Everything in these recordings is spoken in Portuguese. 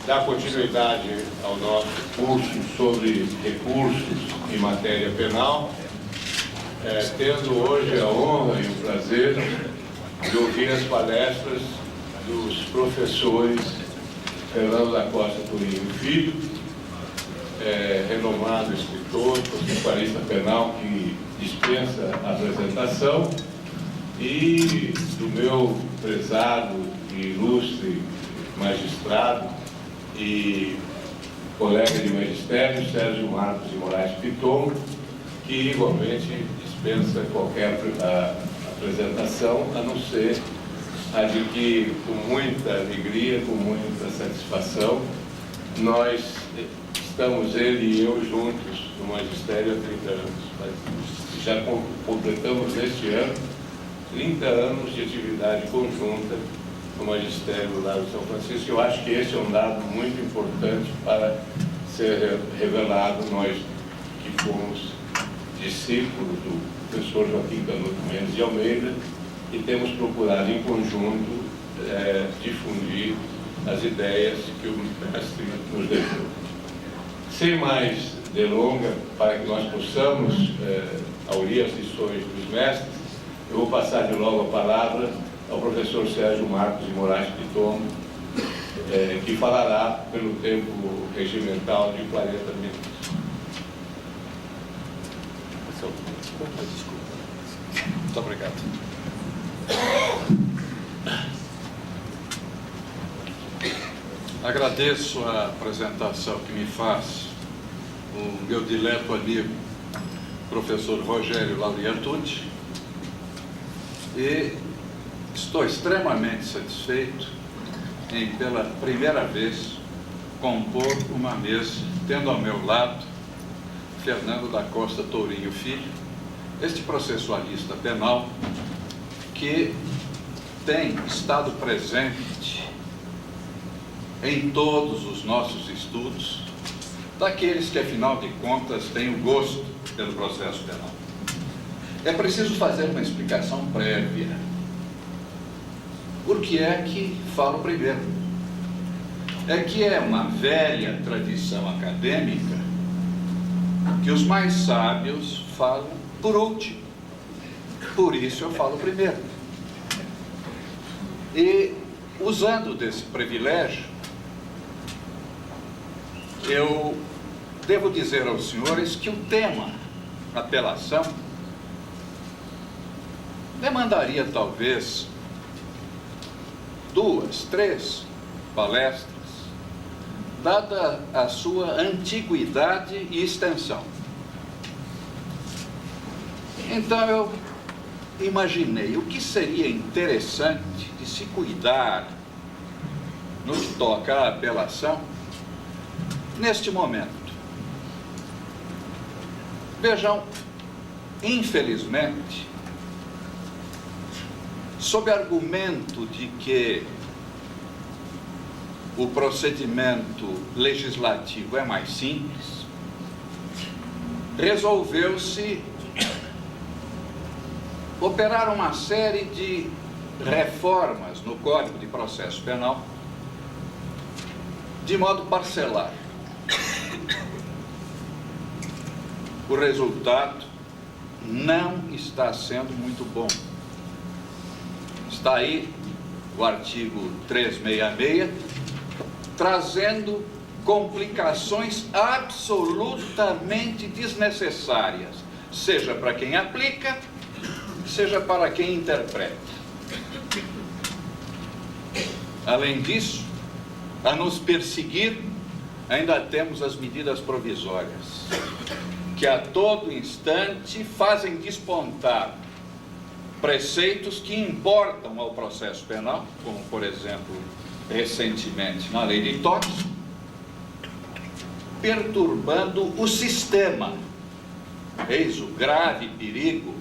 dar continuidade ao nosso curso sobre recursos em matéria penal, tendo hoje a honra e o prazer de ouvir as palestras dos professores Fernando da Costa Turinho Filho, renomado escritor, processualista penal que dispensa a apresentação, e do meu prezado e ilustre magistrado e colega de magistério, Sérgio Marcos de Moraes Piton, que igualmente dispensa qualquer apresentação, a não ser a de que, com muita alegria, com muita satisfação, nós estamos, ele e eu, juntos no magistério há 30 anos. Mas já completamos este ano 30 anos de atividade conjunta no magistério do Largo de São Francisco. Eu acho que esse é um dado muito importante para ser revelado, nós que fomos discípulos do professor Joaquim Canuto Mendes de Almeida e temos procurado em conjunto difundir as ideias que o mestre nos deixou. Sem mais delonga, para que nós possamos aurir as lições dos mestres, eu vou passar de logo a palavra ao professor Sérgio Marcos de Moraes Piton, que falará pelo tempo regimental de 40 minutos. Muito obrigado. Agradeço a apresentação que me faz o meu dileto amigo, professor Rogério Laliatucci, e estou extremamente satisfeito em, pela primeira vez, compor uma mesa, tendo ao meu lado Fernando da Costa Tourinho Filho, este processualista penal que tem estado presente em todos os nossos estudos, daqueles que, afinal de contas, têm o gosto pelo processo penal. É preciso fazer uma explicação prévia. Por que é que falo primeiro? É que é uma velha tradição acadêmica que os mais sábios falam por último. Por isso eu falo primeiro. E, usando desse privilégio, eu devo dizer aos senhores que o tema apelação demandaria talvez 2, 3 palestras, dada a sua antiguidade e extensão. Então eu imaginei o que seria interessante de se cuidar no que toca à apelação neste momento. Vejam, infelizmente, sob argumento de que o procedimento legislativo é mais simples, resolveu-se operar uma série de reformas no Código de Processo Penal de modo parcelar. O resultado não está sendo muito bom. Está aí o artigo 366, trazendo complicações absolutamente desnecessárias, seja para quem aplica, seja para quem interpreta. Além disso, a nos perseguir, ainda temos as medidas provisórias, que a todo instante fazem despontar preceitos que importam ao processo penal, como, por exemplo, recentemente na lei de toques, perturbando o sistema. Eis o grave perigo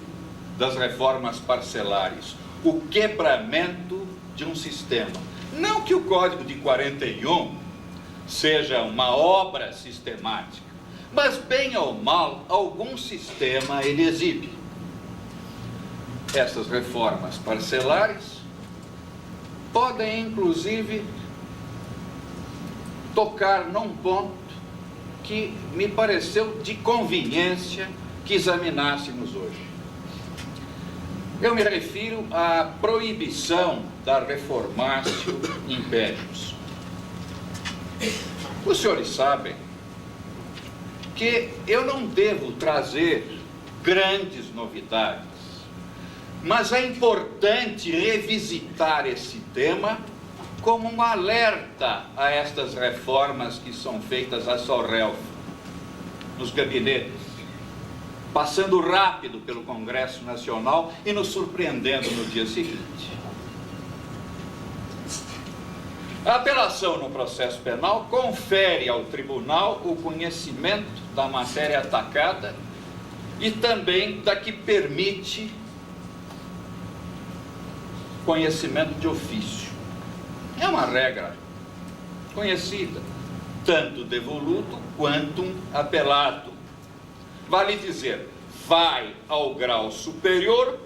das reformas parcelares, o quebramento de um sistema. Não que o Código de 41 seja uma obra sistemática, mas, bem ou mal, algum sistema ele exibe. Essas reformas parcelares podem, inclusive, tocar num ponto que me pareceu de conveniência que examinássemos hoje. Eu me refiro à proibição da reformatio impégios. Os senhores sabem que eu não devo trazer grandes novidades, mas é importante revisitar esse tema como um alerta a estas reformas que são feitas a sorrelf nos gabinetes, passando rápido pelo Congresso Nacional e nos surpreendendo no dia seguinte. A apelação no processo penal confere ao tribunal o conhecimento da matéria atacada e também da que permite conhecimento de ofício. É uma regra conhecida, tanto devoluto quanto apelado. Vale dizer, vai ao grau superior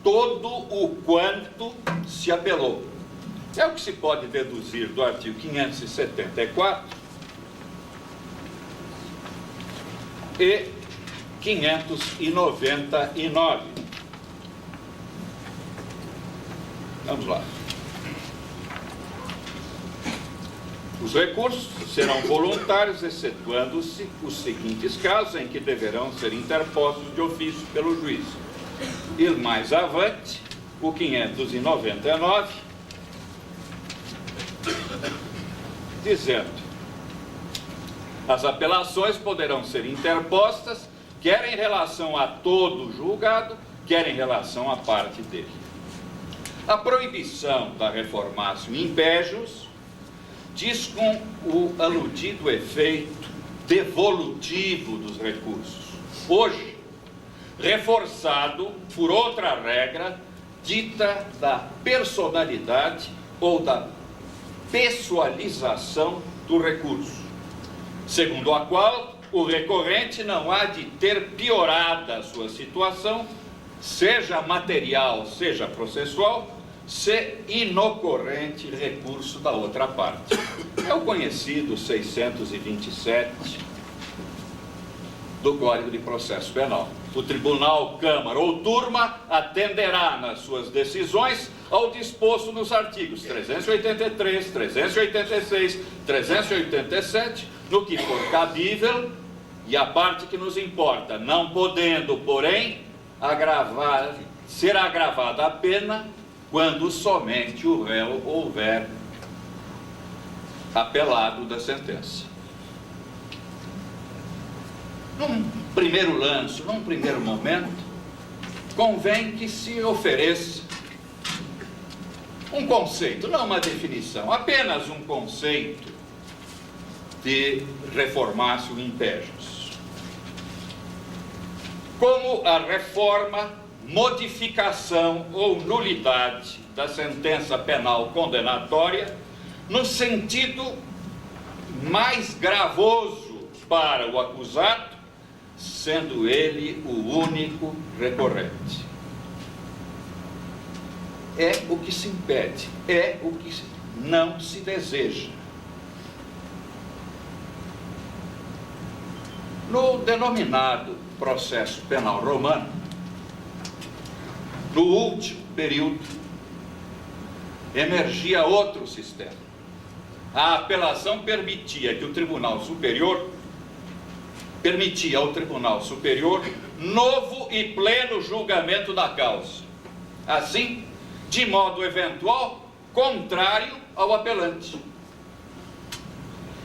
todo o quanto se apelou. É o que se pode deduzir do artigo 574 e 599. Vamos lá. Os recursos serão voluntários, excetuando-se os seguintes casos em que deverão ser interpostos de ofício pelo juiz. E mais avante, o 599, dizendo: as apelações poderão ser interpostas, quer em relação a todo o julgado, quer em relação à parte dele. A proibição da reformatio impégios diz com o aludido efeito devolutivo dos recursos, hoje reforçado por outra regra dita da personalidade ou da pessoalização do recurso, segundo a qual o recorrente não há de ter piorada a sua situação, seja material, seja processual, se inocorrente recurso da outra parte. É o conhecido 627 do Código de Processo Penal. O tribunal, câmara ou turma atenderá nas suas decisões ao disposto nos artigos 383, 386, 387, no que for cabível, e a parte que nos importa, não podendo, porém, ser agravada a pena quando somente o réu houver apelado da sentença. Num primeiro lance, num primeiro momento, convém que se ofereça um conceito, não uma definição, apenas um conceito de reformatio impégios. Como a reforma, modificação ou nulidade da sentença penal condenatória no sentido mais gravoso para o acusado, sendo ele o único recorrente. É o que se impede, é o que não se deseja. No denominado processo penal romano, no último período, emergia outro sistema. A apelação permitia ao Tribunal Superior novo e pleno julgamento da causa, assim, de modo eventual, contrário ao apelante.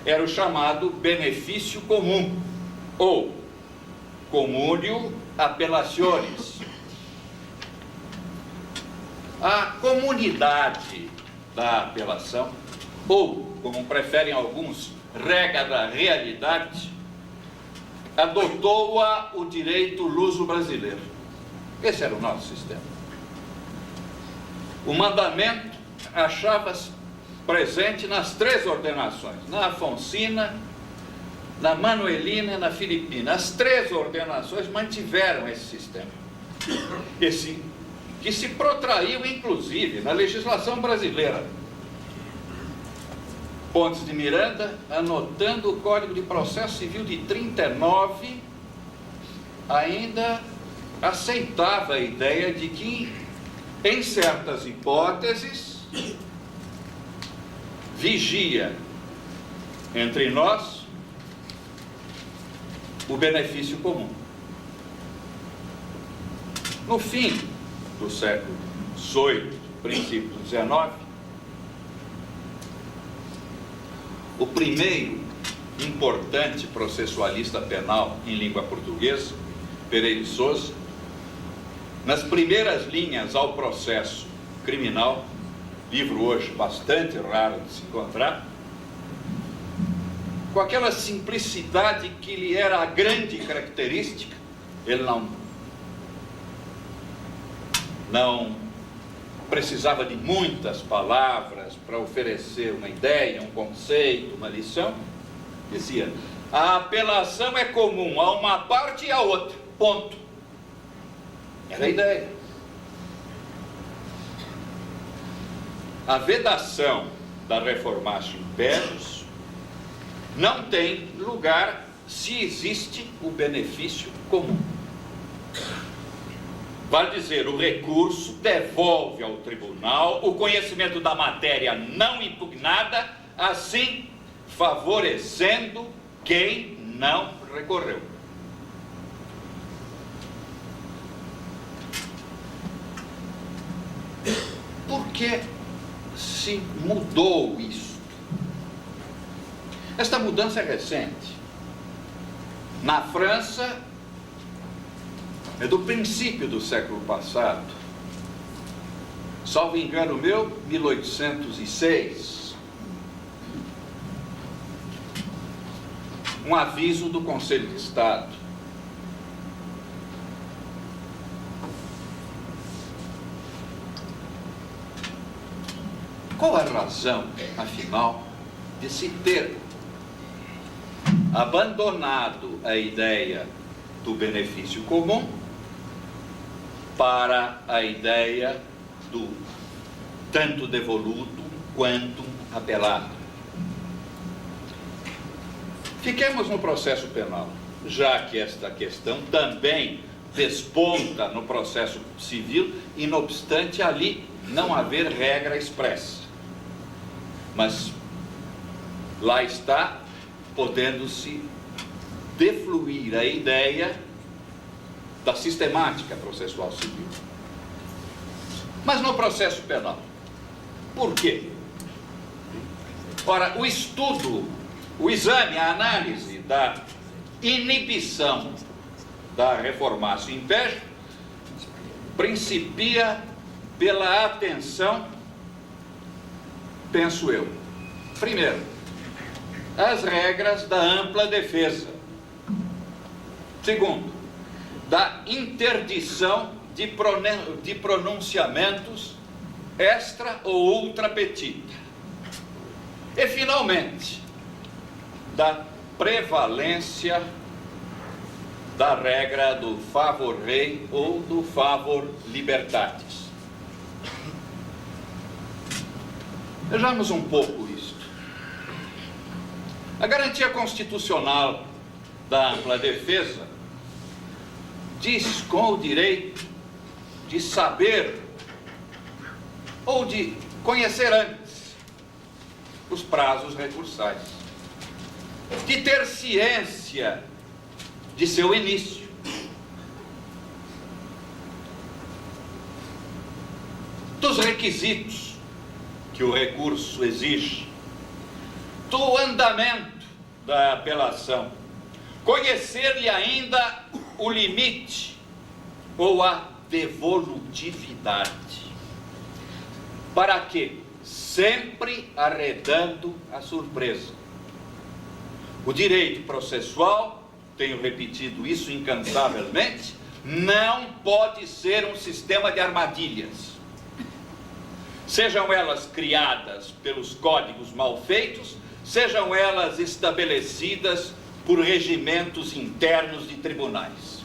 Era o chamado benefício comum, ou communio appellationis. A comunidade da apelação, ou, como preferem alguns, rega da realidade, adotou-a o direito luso-brasileiro. Esse era o nosso sistema. O mandamento achava-se presente nas três ordenações, na Afonsina, na Manuelina e na Filipina. As três ordenações mantiveram esse sistema, que se protraiu, inclusive, na legislação brasileira. Pontes de Miranda, anotando o Código de Processo Civil de 39, ainda aceitava a ideia de que, em certas hipóteses, vigia entre nós o benefício comum. No fim do século XVIII, princípio do XIX, o primeiro importante processualista penal em língua portuguesa, Pereira de Sousa, nas primeiras linhas ao processo criminal, livro hoje bastante raro de se encontrar, com aquela simplicidade que lhe era a grande característica, ele não precisava de muitas palavras para oferecer uma ideia, um conceito, uma lição. Dizia: a apelação é comum a uma parte e a outra, ponto. Era a ideia. A vedação da Reformatio Imperius não tem lugar se existe o benefício comum. Vale dizer, o recurso devolve ao tribunal o conhecimento da matéria não impugnada, assim favorecendo quem não recorreu. Por que se mudou isso? Esta mudança é recente. Na França, é do princípio do século passado, salvo engano meu, 1806, um aviso do Conselho de Estado. Qual a razão, afinal, de se ter abandonado a ideia do benefício comum para a ideia do tanto devoluto quanto apelado? Fiquemos no processo penal, já que esta questão também desponta no processo civil, e não obstante ali não haver regra expressa. Mas lá está, podendo-se defluir a ideia da sistemática processual civil. Mas no processo penal, por quê? Ora, o estudo, o exame, a análise da inibição da Reformatio Imperium principia pela atenção, penso eu, primeiro, as regras da ampla defesa. Segundo, da interdição de pronunciamentos extra ou ultra petita. E, finalmente, da prevalência da regra do favor rei ou do favor libertatis. Vejamos um pouco isto. A garantia constitucional da ampla defesa diz com o direito de saber ou de conhecer antes os prazos recursais, de ter ciência de seu início, dos requisitos que o recurso exige, do andamento da apelação, conhecer-lhe ainda o limite ou a devolutividade. Para quê? Sempre arredando a surpresa. O direito processual, tenho repetido isso incansavelmente, não pode ser um sistema de armadilhas. Sejam elas criadas pelos códigos mal feitos, sejam elas estabelecidas por regimentos internos de tribunais.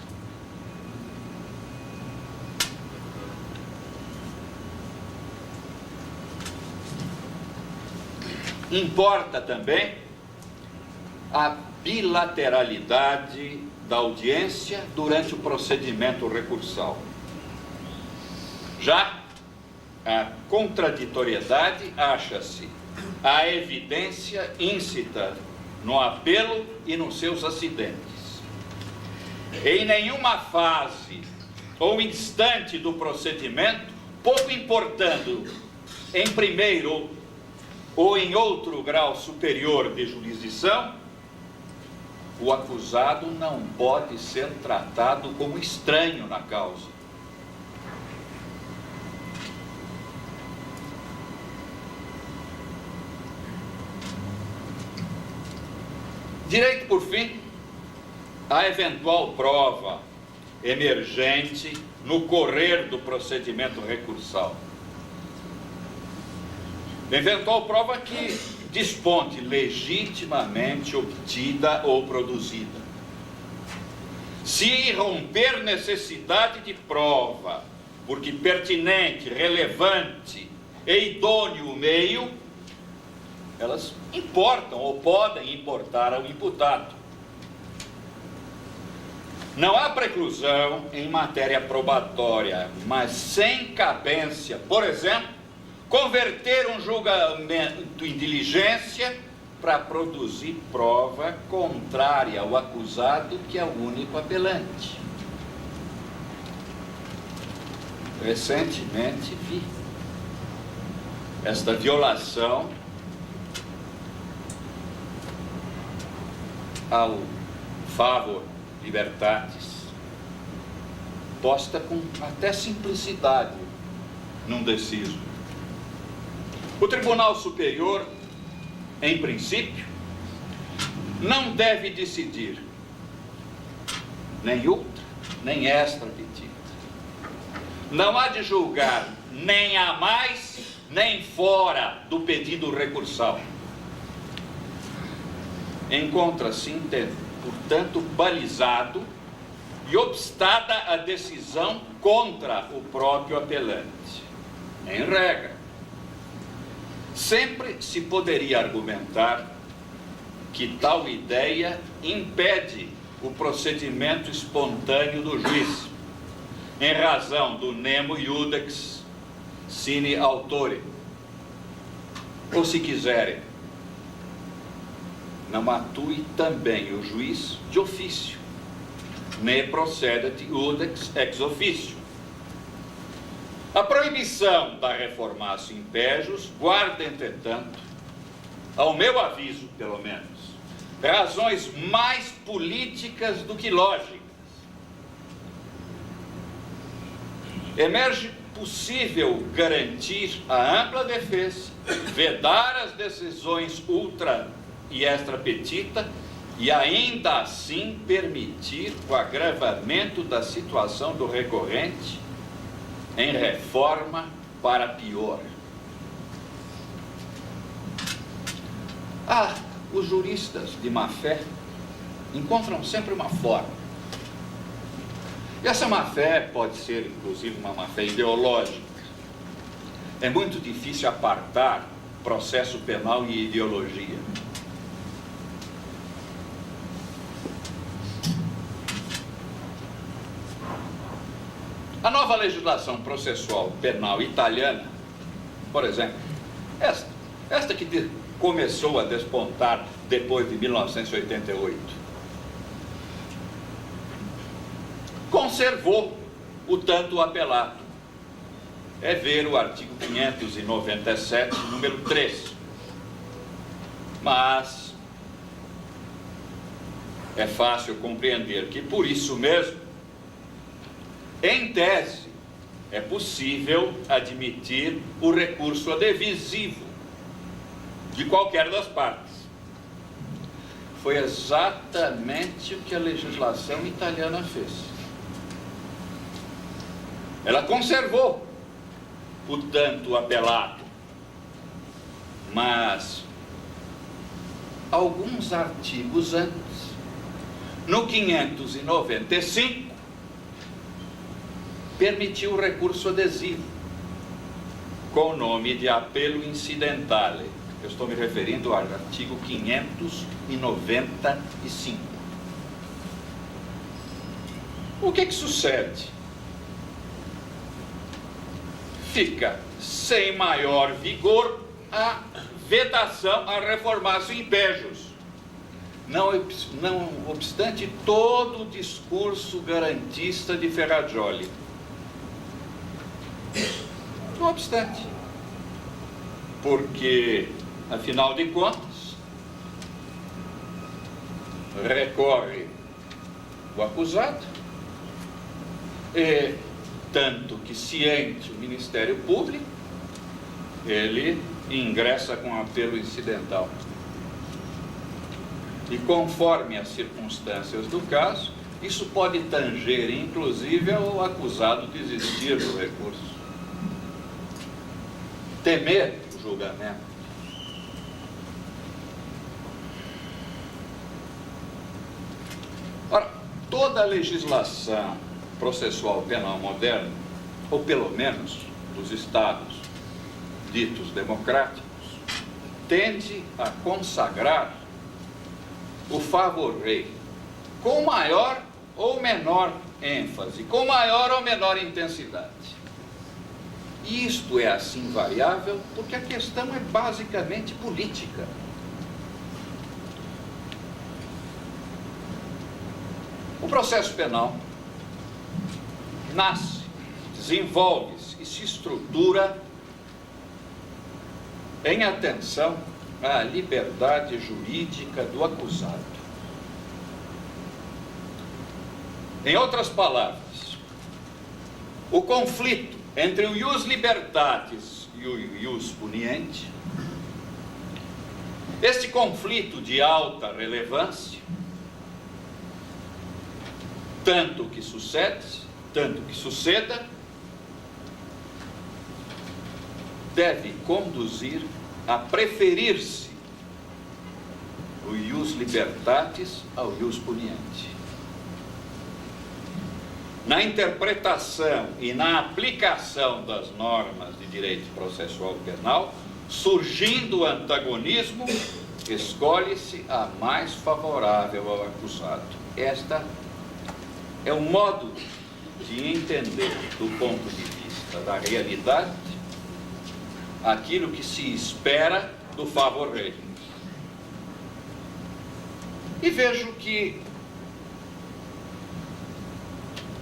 Importa também a bilateralidade da audiência durante o procedimento recursal. Já a contraditoriedade acha-se a evidência íncita no apelo e nos seus acidentes. Em nenhuma fase ou instante do procedimento, pouco importando em primeiro ou em outro grau superior de jurisdição, o acusado não pode ser tratado como estranho na causa. Direito, por fim, à eventual prova emergente no correr do procedimento recursal. Eventual prova que desponte legitimamente obtida ou produzida. Se romper necessidade de prova, porque pertinente, relevante e idôneo o meio, elas importam ou podem importar ao imputado. Não há preclusão em matéria probatória, mas sem cabência, por exemplo, converter um julgamento em diligência para produzir prova contrária ao acusado, que é o único apelante. Recentemente vi esta violação ao favor libertatis, posta com até simplicidade num deciso. O Tribunal Superior, em princípio, não deve decidir nem ultra, nem extra petita. Não há de julgar nem a mais, nem fora do pedido recursal. Encontra-se, portanto, balizado e obstada a decisão contra o próprio apelante. Em regra, sempre se poderia argumentar que tal ideia impede o procedimento espontâneo do juiz, em razão do nemo iudex sine authore. Ou, se quiserem, não atue também o juiz de ofício, ne procedet iudex ex officio. A proibição da reformatio impejus guarda, entretanto, ao meu aviso, pelo menos, razões mais políticas do que lógicas. Emerge possível garantir a ampla defesa, vedar as decisões ultra e extra petita e ainda assim permitir o agravamento da situação do recorrente em reforma para pior. Os juristas de má-fé encontram sempre uma forma. E essa má-fé pode ser, inclusive, uma má-fé ideológica. É muito difícil apartar processo penal e ideologia. A nova legislação processual penal italiana, por exemplo, esta que começou a despontar depois de 1988, conservou o tanto apelado. É ver o artigo 597, número 3. Mas é fácil compreender que, por isso mesmo, em tese, é possível admitir o recurso adhesivo de qualquer das partes. Foi exatamente o que a legislação italiana fez. Ela conservou o tanto apelado, mas alguns artigos antes, no 595, permitiu o recurso adesivo, com o nome de apelo incidentale, Eu estou me referindo ao artigo 595. O que sucede? Fica sem maior vigor a vedação a reformar-se em pejos. Não obstante todo o discurso garantista de Ferrajoli. Não obstante. Porque, afinal de contas, recorre o acusado, e tanto que ciente o Ministério Público, ele ingressa com apelo incidental. E conforme as circunstâncias do caso, isso pode tanger, inclusive, ao acusado desistir do recurso. Temer o julgamento. Ora, toda a legislação processual penal moderna, ou pelo menos dos estados ditos democráticos, tende a consagrar o favor rei com maior ou menor ênfase, com maior ou menor intensidade. E isto é assim variável porque a questão é basicamente política. O processo penal nasce, desenvolve-se e se estrutura em atenção à liberdade jurídica do acusado. Em outras palavras, o conflito entre o ius libertatis e o ius puniendi, este conflito de alta relevância, tanto que suceda, deve conduzir a preferir-se o ius libertatis ao ius puniendi. Na interpretação e na aplicação das normas de direito processual penal, surgindo o antagonismo, escolhe-se a mais favorável ao acusado. Esta é um modo de entender, do ponto de vista da realidade, aquilo que se espera do favor rei. E vejo que,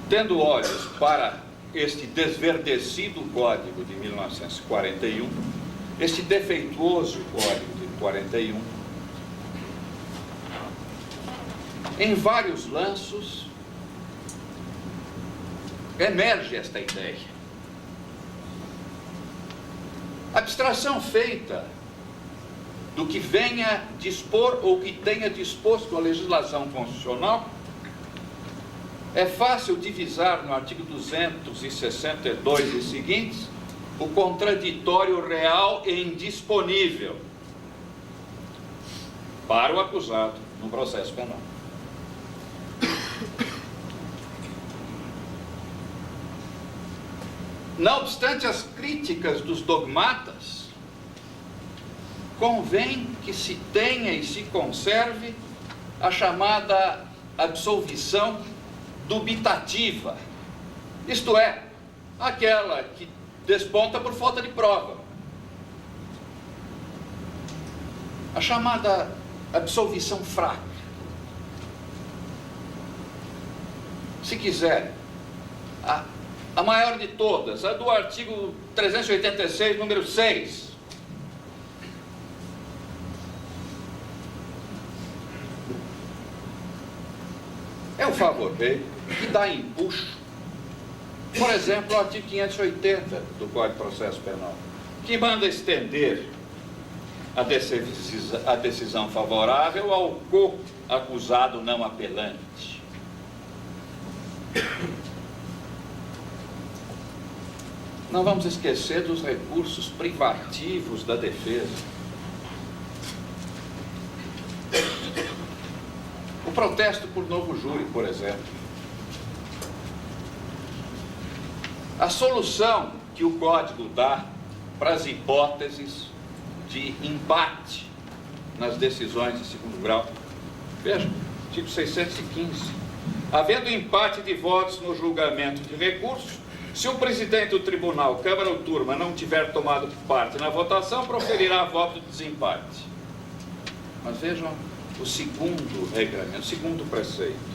tendo olhos para este desverdecido Código de 1941, este defeituoso Código de 41, em vários lanços, emerge esta ideia. Abstração feita do que venha dispor ou que tenha disposto a legislação constitucional, é fácil divisar no artigo 262 e seguintes o contraditório real e indisponível para o acusado no processo penal. Não obstante as críticas dos dogmatas, convém que se tenha e se conserve a chamada absolvição dubitativa, isto é, aquela que desponta por falta de prova. A chamada absolvição fraca. Se quiser, a maior de todas, a do artigo 386, número 6. É o favor rei que dá empuxo, por exemplo, ao artigo 580 do Código de Processo Penal, que manda estender a decisão favorável ao co-acusado não apelante. Não vamos esquecer dos recursos privativos da defesa. O protesto por novo júri, por exemplo. A solução que o Código dá para as hipóteses de empate nas decisões de segundo grau. Veja, artigo 615. Havendo empate de votos no julgamento de recurso, se o presidente do tribunal, Câmara ou Turma, não tiver tomado parte na votação, proferirá voto de desempate. Mas vejam o segundo regramento, o segundo preceito.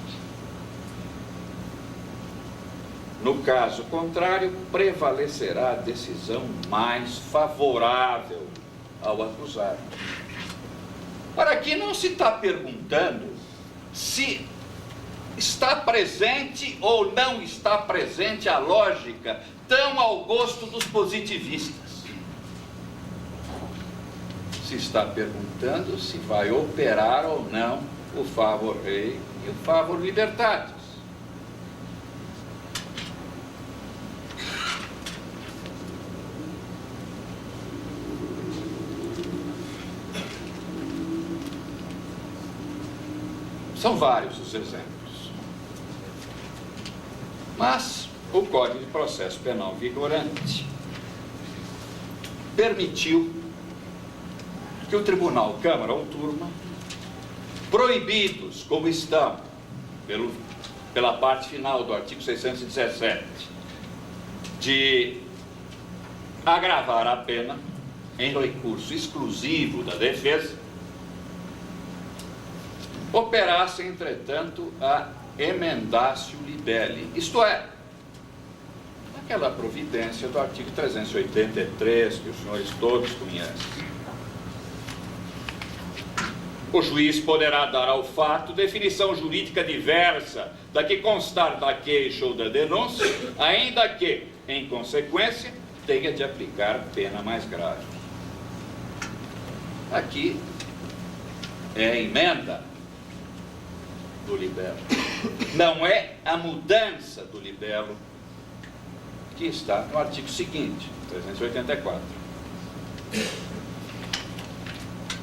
No caso contrário, prevalecerá a decisão mais favorável ao acusado. Ora, aqui não se está perguntando se está presente ou não está presente a lógica tão ao gosto dos positivistas. Se está perguntando se vai operar ou não o favor rei e o favor libertatis. São vários os exemplos. Mas o Código de Processo Penal vigorante permitiu que o Tribunal, Câmara ou Turma, proibidos como estão pela parte final do artigo 617, de agravar a pena em recurso exclusivo da defesa, operasse, entretanto, a emendatio libelli, isto é, aquela providência do artigo 383, que os senhores todos conhecem. O juiz poderá dar ao fato definição jurídica diversa da que constar da queixa ou da denúncia, ainda que, em consequência, tenha de aplicar pena mais grave. Aqui é a emenda do libelo. Não é a mudança do libelo que está no artigo seguinte, 384.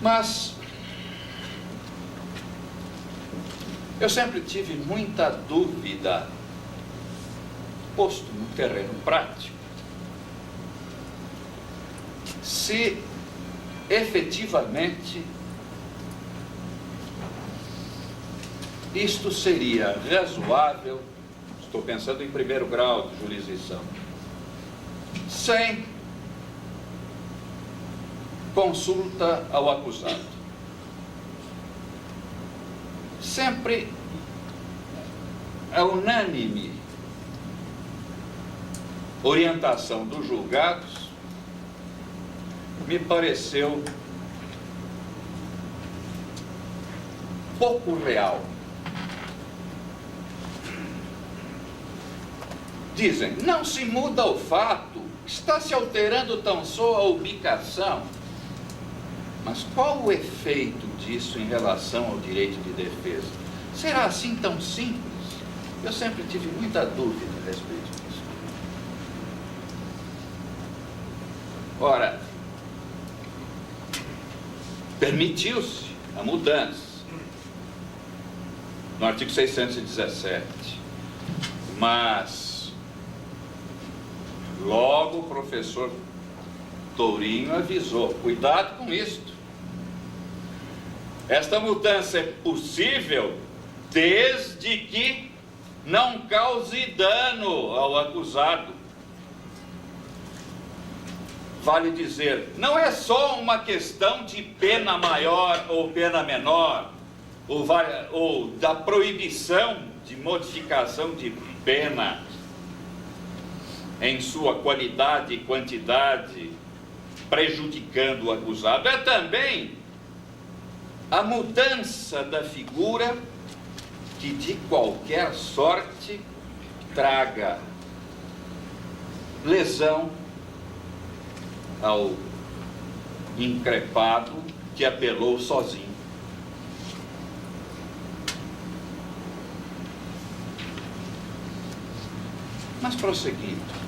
Mas eu sempre tive muita dúvida, posto no terreno prático, se efetivamente isto seria razoável, estou pensando em primeiro grau de jurisdição, sem consulta ao acusado. Sempre a unânime orientação dos julgados me pareceu pouco real. Dizem, não se muda o fato, está se alterando tão só a ubicação. Mas qual o efeito disso em relação ao direito de defesa? Será assim tão simples? Eu sempre tive muita dúvida a respeito disso. Ora, permitiu-se a mudança no artigo 617, mas logo o professor Tourinho avisou, cuidado com isto. Esta mudança é possível desde que não cause dano ao acusado. Vale dizer, não é só uma questão de pena maior ou pena menor, ou da proibição de modificação de pena em sua qualidade e quantidade, prejudicando o acusado. É também a mudança da figura que de qualquer sorte traga lesão ao increpado que apelou sozinho. Mas prosseguindo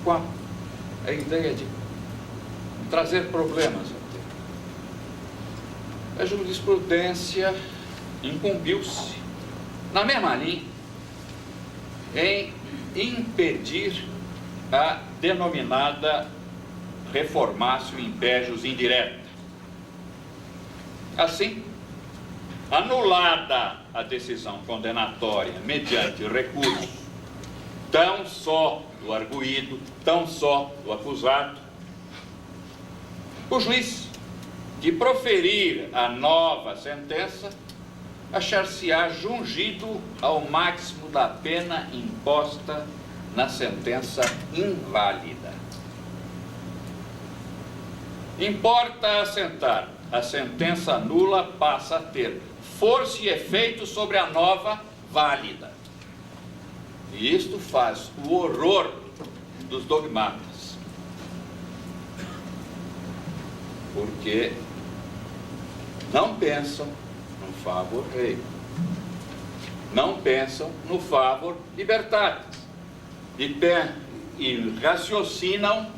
com a ideia de trazer problemas ao tema. A jurisprudência incumbiu-se, na mesma linha, em impedir a denominada reformácio impégios indireta. Assim, anulada a decisão condenatória mediante recurso, tão só do arguido, tão só do acusado, o juiz que proferir a nova sentença achar-se-á jungido ao máximo da pena imposta na sentença inválida. Importa assentar, a sentença nula passa a ter força e efeito sobre a nova válida. E isto faz o horror dos dogmatas, porque não pensam no favor rei, não pensam no favor libertatis, e raciocinam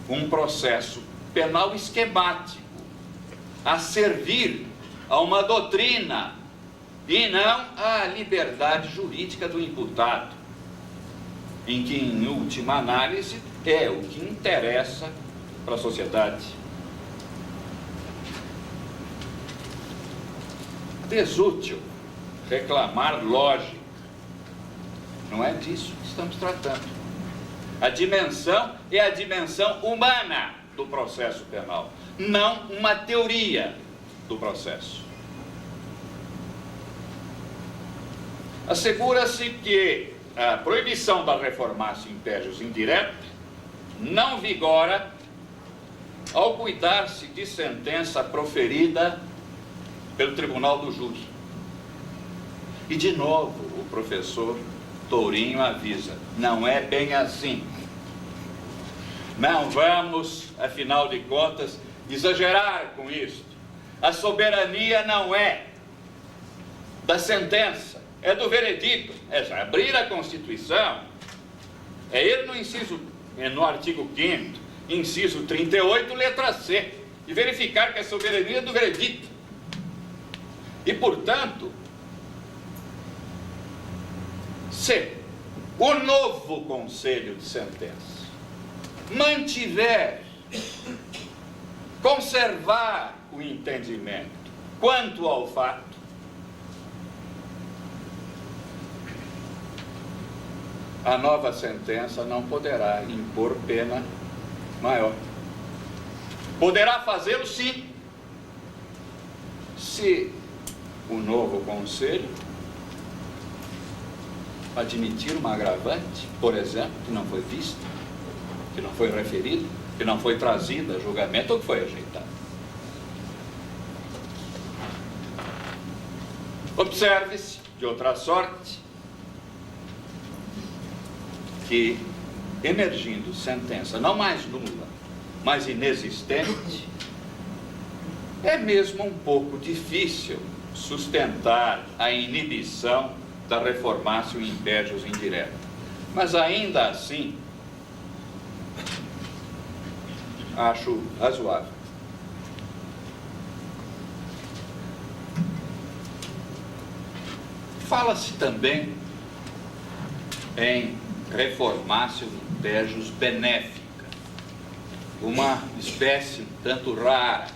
um processo penal esquemático a servir a uma doutrina e não à liberdade jurídica do imputado, em que, em última análise, é o que interessa para a sociedade. Desútil reclamar lógica. Não é disso que estamos tratando. A dimensão é a dimensão humana do processo penal, não uma teoria do processo. Assegura-se que a proibição da reformácio impégios indireta não vigora ao cuidar-se de sentença proferida pelo tribunal do júri. E de novo o professor Tourinho avisa, não é bem assim. Não vamos, afinal de contas, exagerar com isso. A soberania não é da sentença, é do veredito. É abrir a Constituição, é ir no artigo 5º, inciso 38, letra C, e verificar que a soberania é do veredito. E, portanto, se o novo Conselho de Sentença conservar o entendimento quanto ao fato, a nova sentença não poderá impor pena maior. Poderá fazê-lo, sim, se o novo Conselho admitir uma agravante, por exemplo, que não foi vista, que não foi referida, que não foi trazida a julgamento ou que foi rejeitada. Observe-se, de outra sorte, que, emergindo sentença não mais nula, mas inexistente, é mesmo um pouco difícil sustentar a inibição da reformácio impégios indireta. Mas ainda assim, acho razoável. Fala-se também em reformácio impégios benéfica, uma espécie um tanto rara.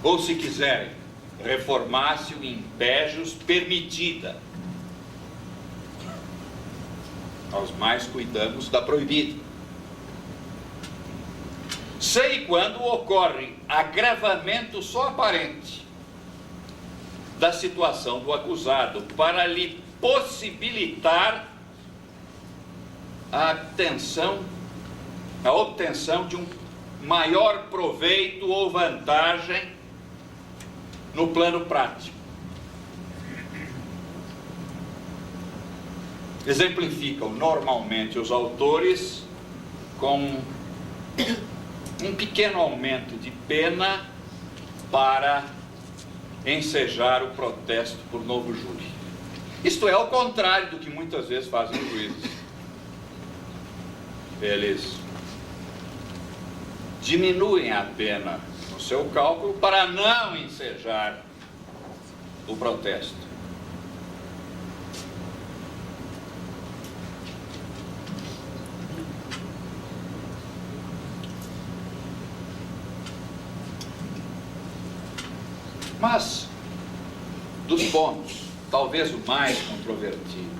Ou, se quiserem, reformácio impégios permitida. Nós mais cuidamos da proibida. Sei quando ocorre agravamento só aparente da situação do acusado para lhe possibilitar a obtenção de um maior proveito ou vantagem no plano prático. Exemplificam normalmente os autores com um pequeno aumento de pena para ensejar o protesto por novo júri. Isto é ao contrário do que muitas vezes fazem os juízes. Eles diminuem a pena no seu cálculo para não ensejar o protesto. Mas, dos pontos, talvez o mais controvertido,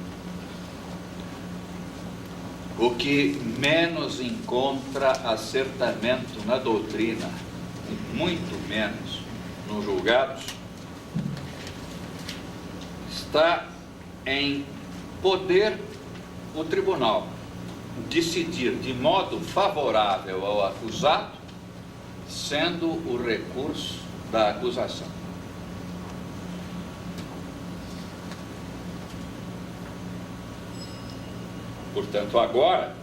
o que menos encontra acertamento na doutrina, muito menos nos julgados, está em poder o tribunal decidir de modo favorável ao acusado, sendo o recurso da acusação. Portanto, agora,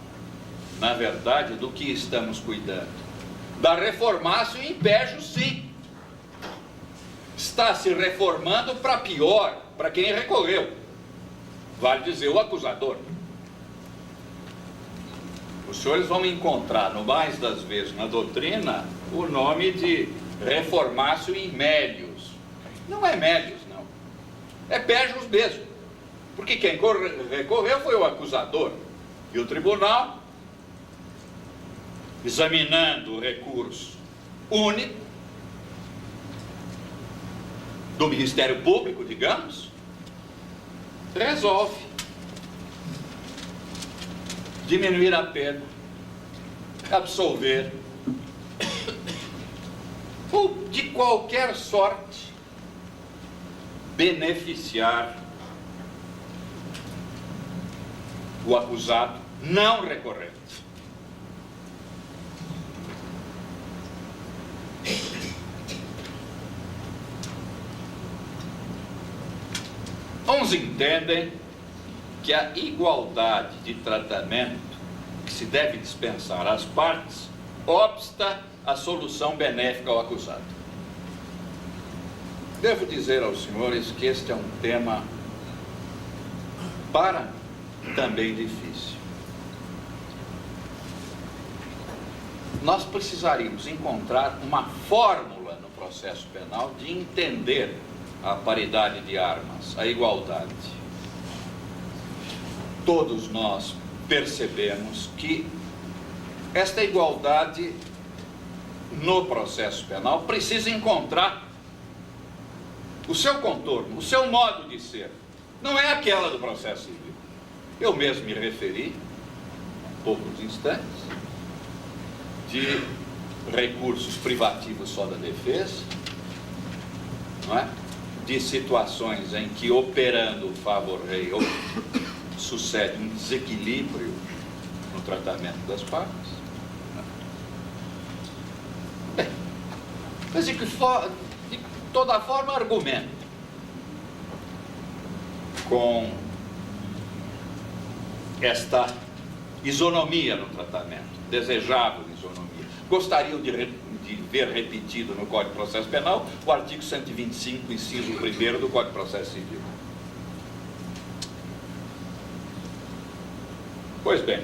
na verdade, do que estamos cuidando? Da reformácio in pejus, sim. Está se reformando para pior, para quem recorreu. Vale dizer, o acusador. Os senhores vão encontrar, no mais das vezes, na doutrina, o nome de reformácio in melius. Não é melius, não. É pejus mesmo. Porque quem recorreu foi o acusador. E o tribunal, examinando o recurso único do Ministério Público, digamos, resolve diminuir a pena, absolver, ou de qualquer sorte beneficiar o acusado não recorrente. Uns entendem que a igualdade de tratamento que se deve dispensar às partes obsta à solução benéfica ao acusado. Devo dizer aos senhores que este é um tema para também difícil. Nós precisaríamos encontrar uma fórmula no processo penal de entender a paridade de armas, a igualdade. Todos nós percebemos que esta igualdade no processo penal precisa encontrar o seu contorno, o seu modo de ser. Não é aquela do processo civil. Eu mesmo me referi, há poucos instantes, de recursos privativos só da defesa, não é? De situações em que, operando o favor rei, sucede um desequilíbrio no tratamento das partes. Bem, mas de toda forma argumento com esta isonomia no tratamento, desejável isonomia. Gostariam de ver repetido no Código de Processo Penal o artigo 125, inciso 1º do Código de Processo Civil. Pois bem,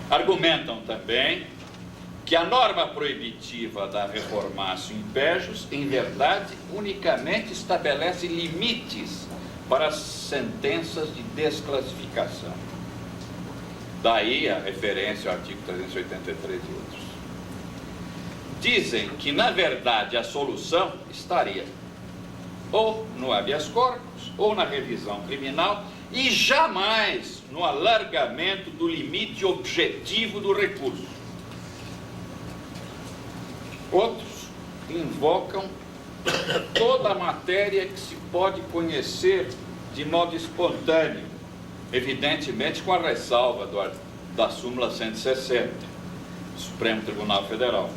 argumentam também que a norma proibitiva da reformácio in pejus, em verdade, unicamente estabelece limites para as sentenças de desclassificação. Daí a referência ao artigo 383 e outros. Dizem que, na verdade, a solução estaria ou no habeas corpus, ou na revisão criminal, e jamais no alargamento do limite objetivo do recurso. Outros invocam toda a matéria que se pode conhecer de modo espontâneo, evidentemente com a ressalva da súmula 160 do Supremo Tribunal Federal.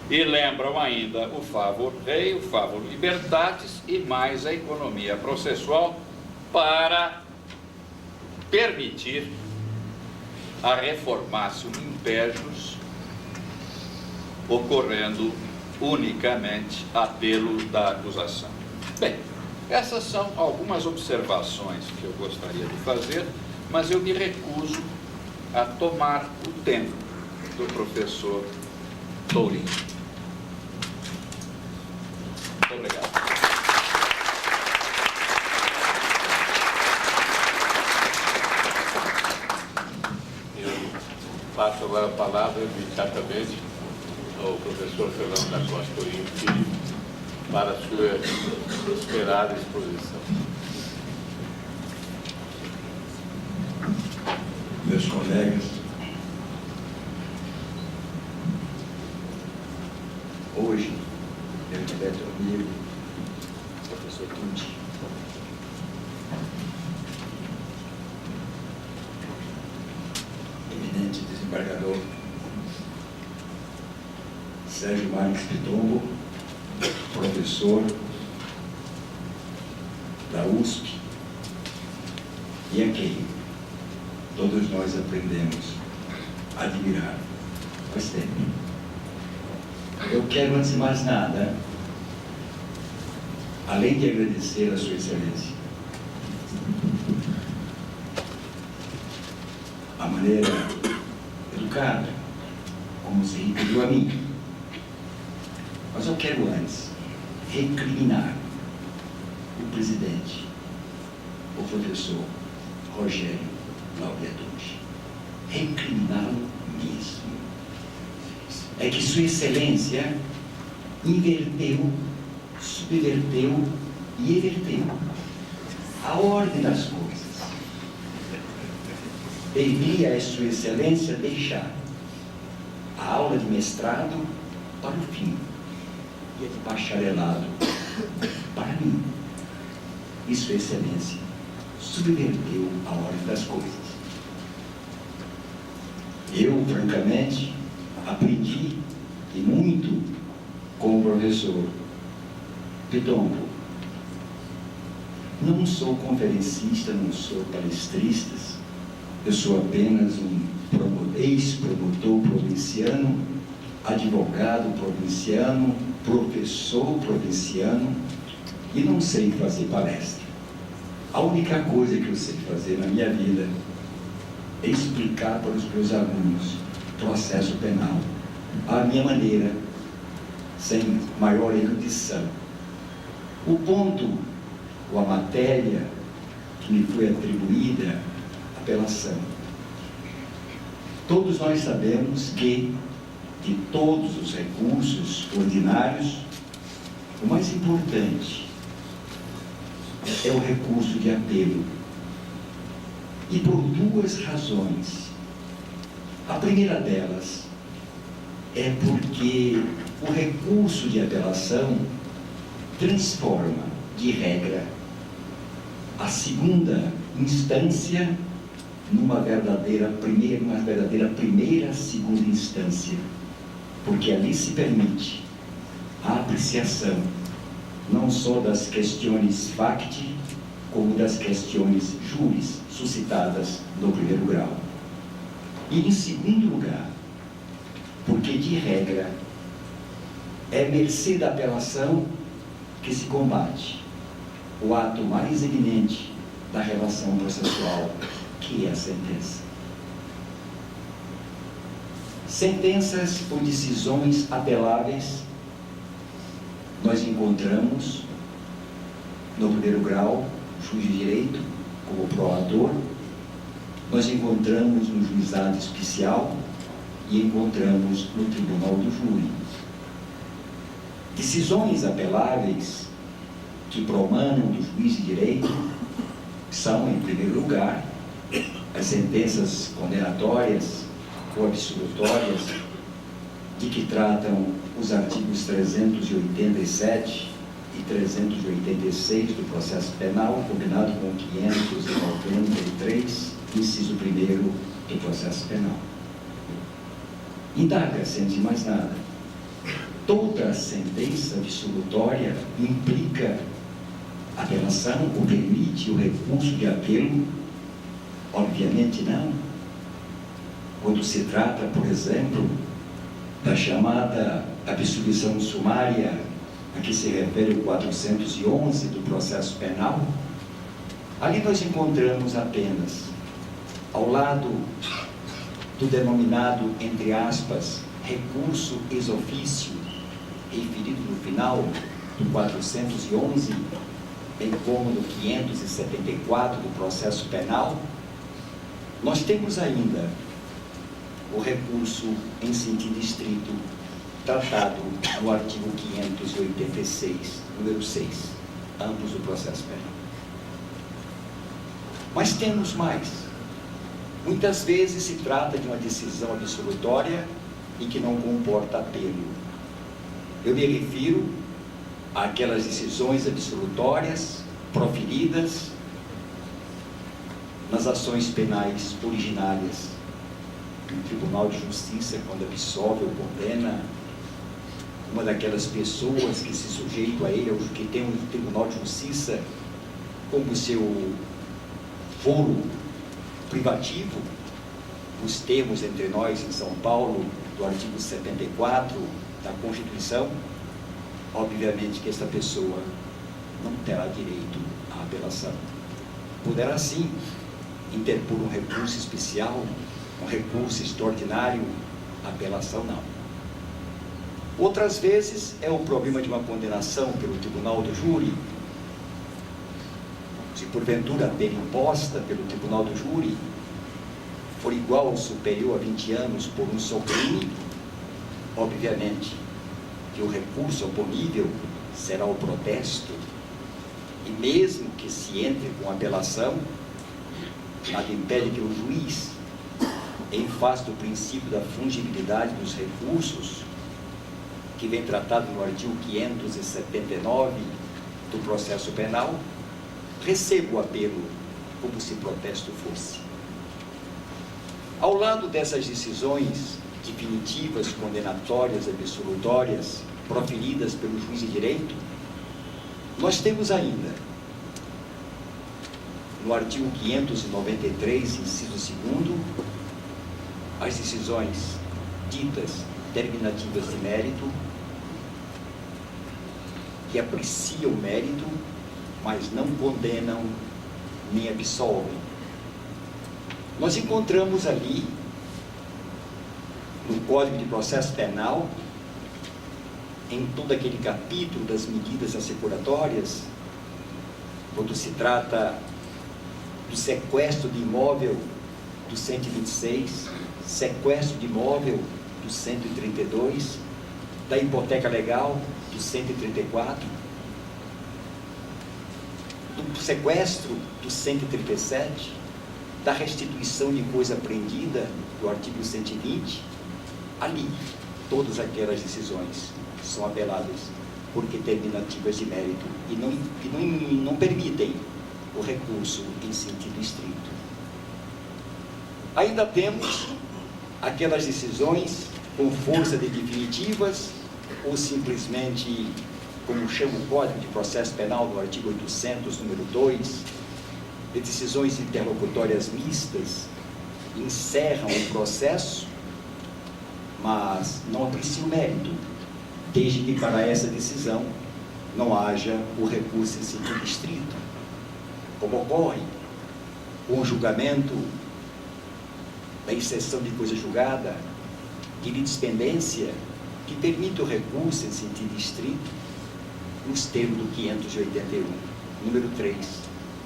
E lembram ainda o favor rei, o favor libertatis e mais a economia processual para permitir a reformácio in pejus, ocorrendo unicamente apelo da acusação. Bem, essas são algumas observações que eu gostaria de fazer, mas eu me recuso a tomar o tempo do professor Tourinho. Muito obrigado. Eu passo agora a palavra imediatamente ao professor Fernando da Costa Tourinho Filho para a sua esperada exposição. Meus colegas, hoje eu tive comigo o professor Tucci, eminente desembargador Sérgio Marques Pitombo, professor da USP, e a quem todos nós aprendemos a admirar faz tempo. Eu quero, antes de mais nada, além de agradecer a Sua Excelência, a maneira educada como se referiu a mim, mas eu quero antes recriminar o presidente, o professor Rogério Glauber Tucci. Recriminá-lo mesmo. É que Sua Excelência inverteu, subverteu e everteu a ordem das coisas. Devia a Sua Excelência deixar a aula de mestrado para o fim e a de bacharelado para mim. E Sua Excelência subverteu a ordem das coisas. Eu, francamente, aprendi e muito com o professor Pitombo. Não sou conferencista, não sou palestrista, eu sou apenas um ex-promotor provinciano, advogado provinciano, professor provinciano, e não sei fazer palestra. A única coisa que eu sei fazer na minha vida é explicar para os meus alunos processo penal, à minha maneira, sem maior erudição. O ponto, ou a matéria que me foi atribuída, apelação. Todos nós sabemos que, de todos os recursos ordinários, o mais importante é o recurso de apelo. E por duas razões. A primeira delas é porque o recurso de apelação transforma, de regra, a segunda instância numa verdadeira primeira segunda instância, porque ali se permite a apreciação não só das questões facti, como das questões juris suscitadas no primeiro grau. E em segundo lugar, porque de regra é mercê da apelação que se combate o ato mais eminente da relação processual, que é a sentença. Sentenças ou decisões apeláveis nós encontramos no primeiro grau, juiz de direito, como proator, nós encontramos no juizado especial e encontramos no tribunal do júri. Decisões apeláveis que promanam do juiz de direito são, em primeiro lugar, as sentenças condenatórias ou absolutórias de que tratam os artigos 387 e 386 do processo penal, combinado com 593, inciso 1º do processo penal. Indaga-se, antes de mais nada, toda sentença absolutória implica apelação ou permite o recurso de apelo? Obviamente não. Quando se trata, por exemplo, da chamada absolvição sumária, a que se refere o 411 do processo penal, ali nós encontramos apenas, ao lado do denominado, entre aspas, recurso ex officio, referido no final do 411, bem como no 574 do processo penal, nós temos ainda o recurso em sentido estrito, tratado no artigo 586, número 6, ambos do processo penal. Mas temos mais. Muitas vezes se trata de uma decisão absolutória e que não comporta apelo. Eu me refiro àquelas decisões absolutórias proferidas nas ações penais originárias. O Tribunal de Justiça, quando absolve ou condena uma daquelas pessoas que se sujeitam a ele, ou que tem um Tribunal de Justiça como seu foro privativo, os termos entre nós em São Paulo, do artigo 74 da Constituição, obviamente que esta pessoa não terá direito à apelação. Poderá sim interpor um recurso especial, um recurso extraordinário, a apelação não. Outras vezes é o problema de uma condenação pelo tribunal do júri. Se porventura a pena imposta pelo tribunal do júri for igual ou superior a 20 anos por um só crime, obviamente que o recurso oponível será o protesto, e mesmo que se entre com apelação, nada impede que o juiz, em face do princípio da fungibilidade dos recursos, que vem tratado no artigo 579 do processo penal, receba o apelo como se protesto fosse. Ao lado dessas decisões definitivas, condenatórias, absolutórias, proferidas pelo juiz de direito, nós temos ainda, no artigo 593, inciso 2º, as decisões ditas terminativas de mérito, que apreciam o mérito, mas não condenam nem absolvem. Nós encontramos ali, no Código de Processo Penal, em todo aquele capítulo das medidas assecuratórias, quando se trata do sequestro de imóvel do 126, sequestro de imóvel do 132, da hipoteca legal do 134, do sequestro do 137, da restituição de coisa apreendida do artigo 120, ali, todas aquelas decisões são apeladas porque terminativas de mérito e não permitem o recurso em sentido estrito. Ainda temos aquelas decisões com força de definitivas ou simplesmente, como chama o Código de Processo Penal no artigo 800, número 2, de decisões interlocutórias mistas, encerram o processo, mas não apreciam o mérito, desde que para essa decisão não haja o recurso em sentido estrito, como ocorre com o julgamento da exceção de coisa julgada, de litispendência, que permite o recurso em sentido estrito, nos termos do 581, número 3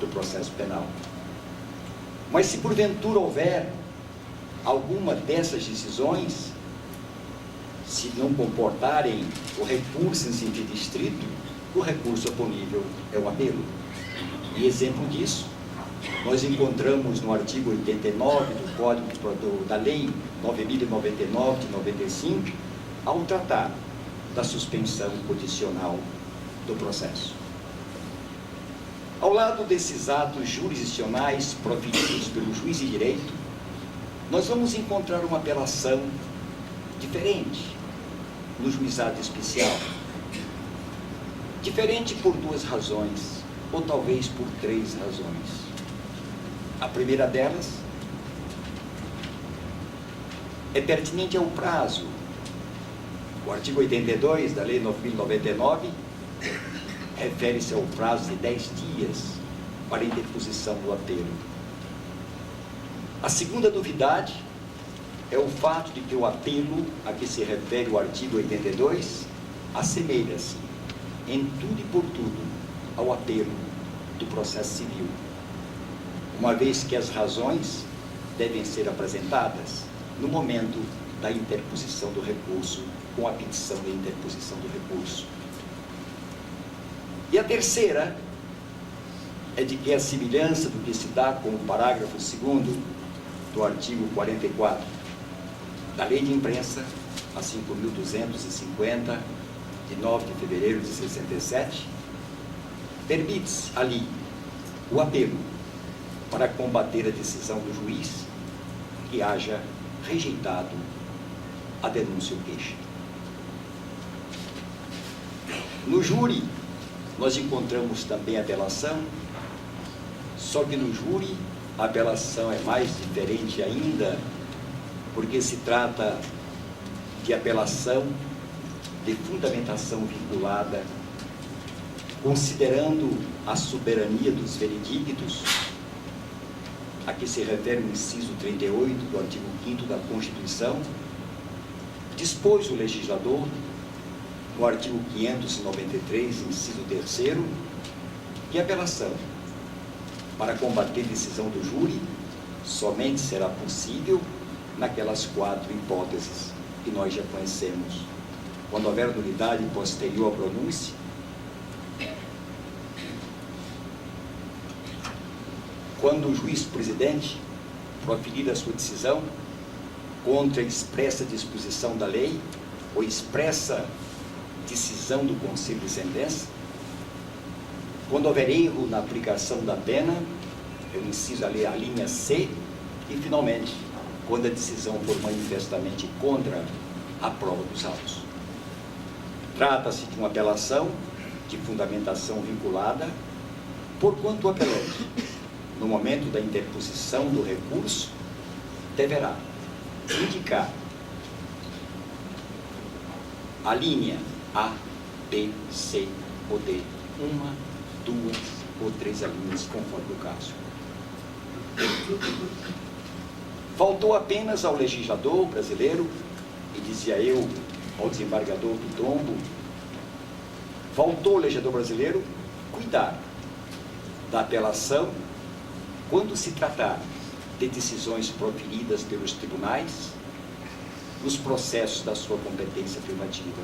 do processo penal. Mas se porventura houver alguma dessas decisões, se não comportarem o recurso em sentido estrito, o recurso oponível é o apelo. E exemplo disso, nós encontramos no artigo 89 do Código da Lei 9.099 de 95, ao tratar da suspensão condicional do processo. Ao lado desses atos jurisdicionais proferidos pelo juiz de direito, nós vamos encontrar uma apelação diferente no juizado especial. Diferente por duas razões, ou talvez por três razões. A primeira delas é pertinente ao prazo. O artigo 82 da Lei 9.099 refere-se ao prazo de 10 dias para a interposição do apelo. A segunda novidade é o fato de que o apelo a que se refere o artigo 82 assemelha-se, em tudo e por tudo, ao apelo do processo civil, uma vez que as razões devem ser apresentadas no momento da interposição do recurso, com a petição de interposição do recurso. E a terceira é de que a semelhança do que se dá com o parágrafo 2º do artigo 44 da Lei de Imprensa, a 5.250, de 9 de fevereiro de 67, permite-se ali o apelo para combater a decisão do juiz que haja rejeitado a denúncia ou queixa. No júri, nós encontramos também a apelação, só que no júri a apelação é mais diferente ainda, porque se trata de apelação de fundamentação vinculada, considerando a soberania dos veredictos, a que se refere o inciso 38 do artigo 5º da Constituição, dispôs o legislador, no artigo 593, inciso 3º, que a apelação para combater decisão do júri somente será possível naquelas 4 hipóteses que nós já conhecemos. Quando houver nulidade posterior à pronúncia, quando o juiz-presidente proferir a sua decisão contra a expressa disposição da lei ou expressa decisão do Conselho de Sentença, quando houver erro na aplicação da pena, eu inciso ali a linha C, e finalmente, quando a decisão for manifestamente contra a prova dos autos. Trata-se de uma apelação de fundamentação vinculada, porquanto o apelante, no momento da interposição do recurso, deverá indicar a linha A, B, C ou D, 1, 2 ou 3 alíneas, conforme o caso. Faltou apenas ao legislador brasileiro, e dizia eu ao desembargador do Tombo, faltou ao legislador brasileiro cuidar da apelação quando se tratar de decisões proferidas pelos tribunais nos processos da sua competência privativa.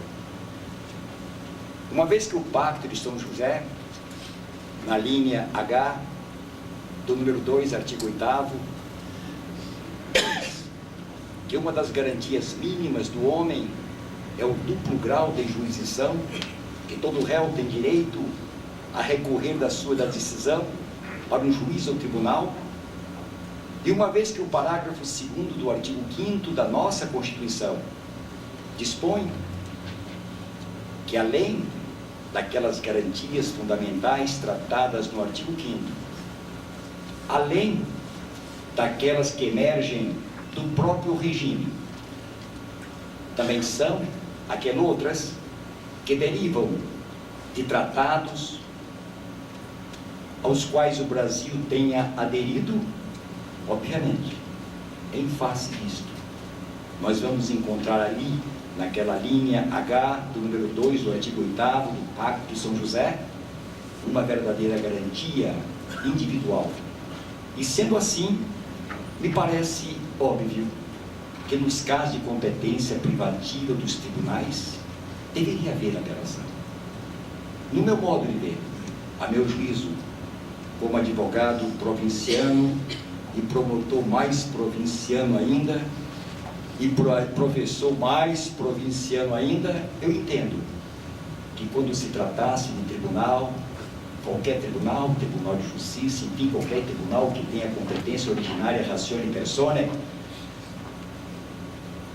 Uma vez que o Pacto de São José, na linha H do número 2, artigo 8º, que uma das garantias mínimas do homem é o duplo grau de jurisdição, que todo réu tem direito a recorrer da decisão para um juiz ou tribunal, e uma vez que o parágrafo 2º do artigo 5º da nossa Constituição dispõe que, além daquelas garantias fundamentais tratadas no artigo 5º, além daquelas que emergem do próprio regime, também são aquelas outras que derivam de tratados aos quais o Brasil tenha aderido. Obviamente, em face disto, nós vamos encontrar ali, naquela linha H do número 2 do artigo 8º do Pacto de São José, uma verdadeira garantia individual. E sendo assim, me parece óbvio que nos casos de competência privativa dos tribunais, deveria haver apelação. No meu modo de ver, a meu juízo, como advogado provinciano e promotor mais provinciano ainda, e professor mais provinciano ainda, eu entendo que quando se tratasse de tribunal, qualquer tribunal, tribunal de justiça, enfim, qualquer tribunal que tenha competência originária, ratione persone,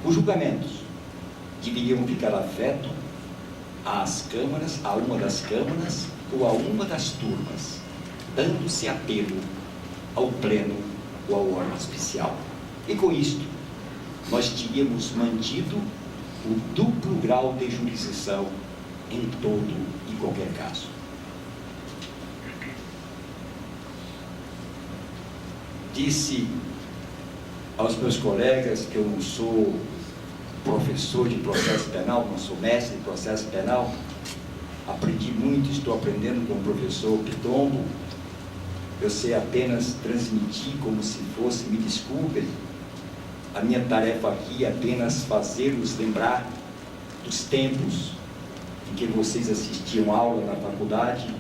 os julgamentos deveriam ficar afeto às câmaras, a uma das câmaras ou a uma das turmas, dando-se apelo ao pleno ou ao órgão especial. E com isto, nós teríamos mantido o duplo grau de jurisdição em todo e qualquer caso. Disse aos meus colegas que eu não sou professor de processo penal, não sou mestre de processo penal. Aprendi muito, estou aprendendo com o professor Pitombo. Eu sei apenas transmitir como se fosse, me desculpem, A minha tarefa aqui é apenas fazê-los lembrar dos tempos em que vocês assistiam aula na faculdade.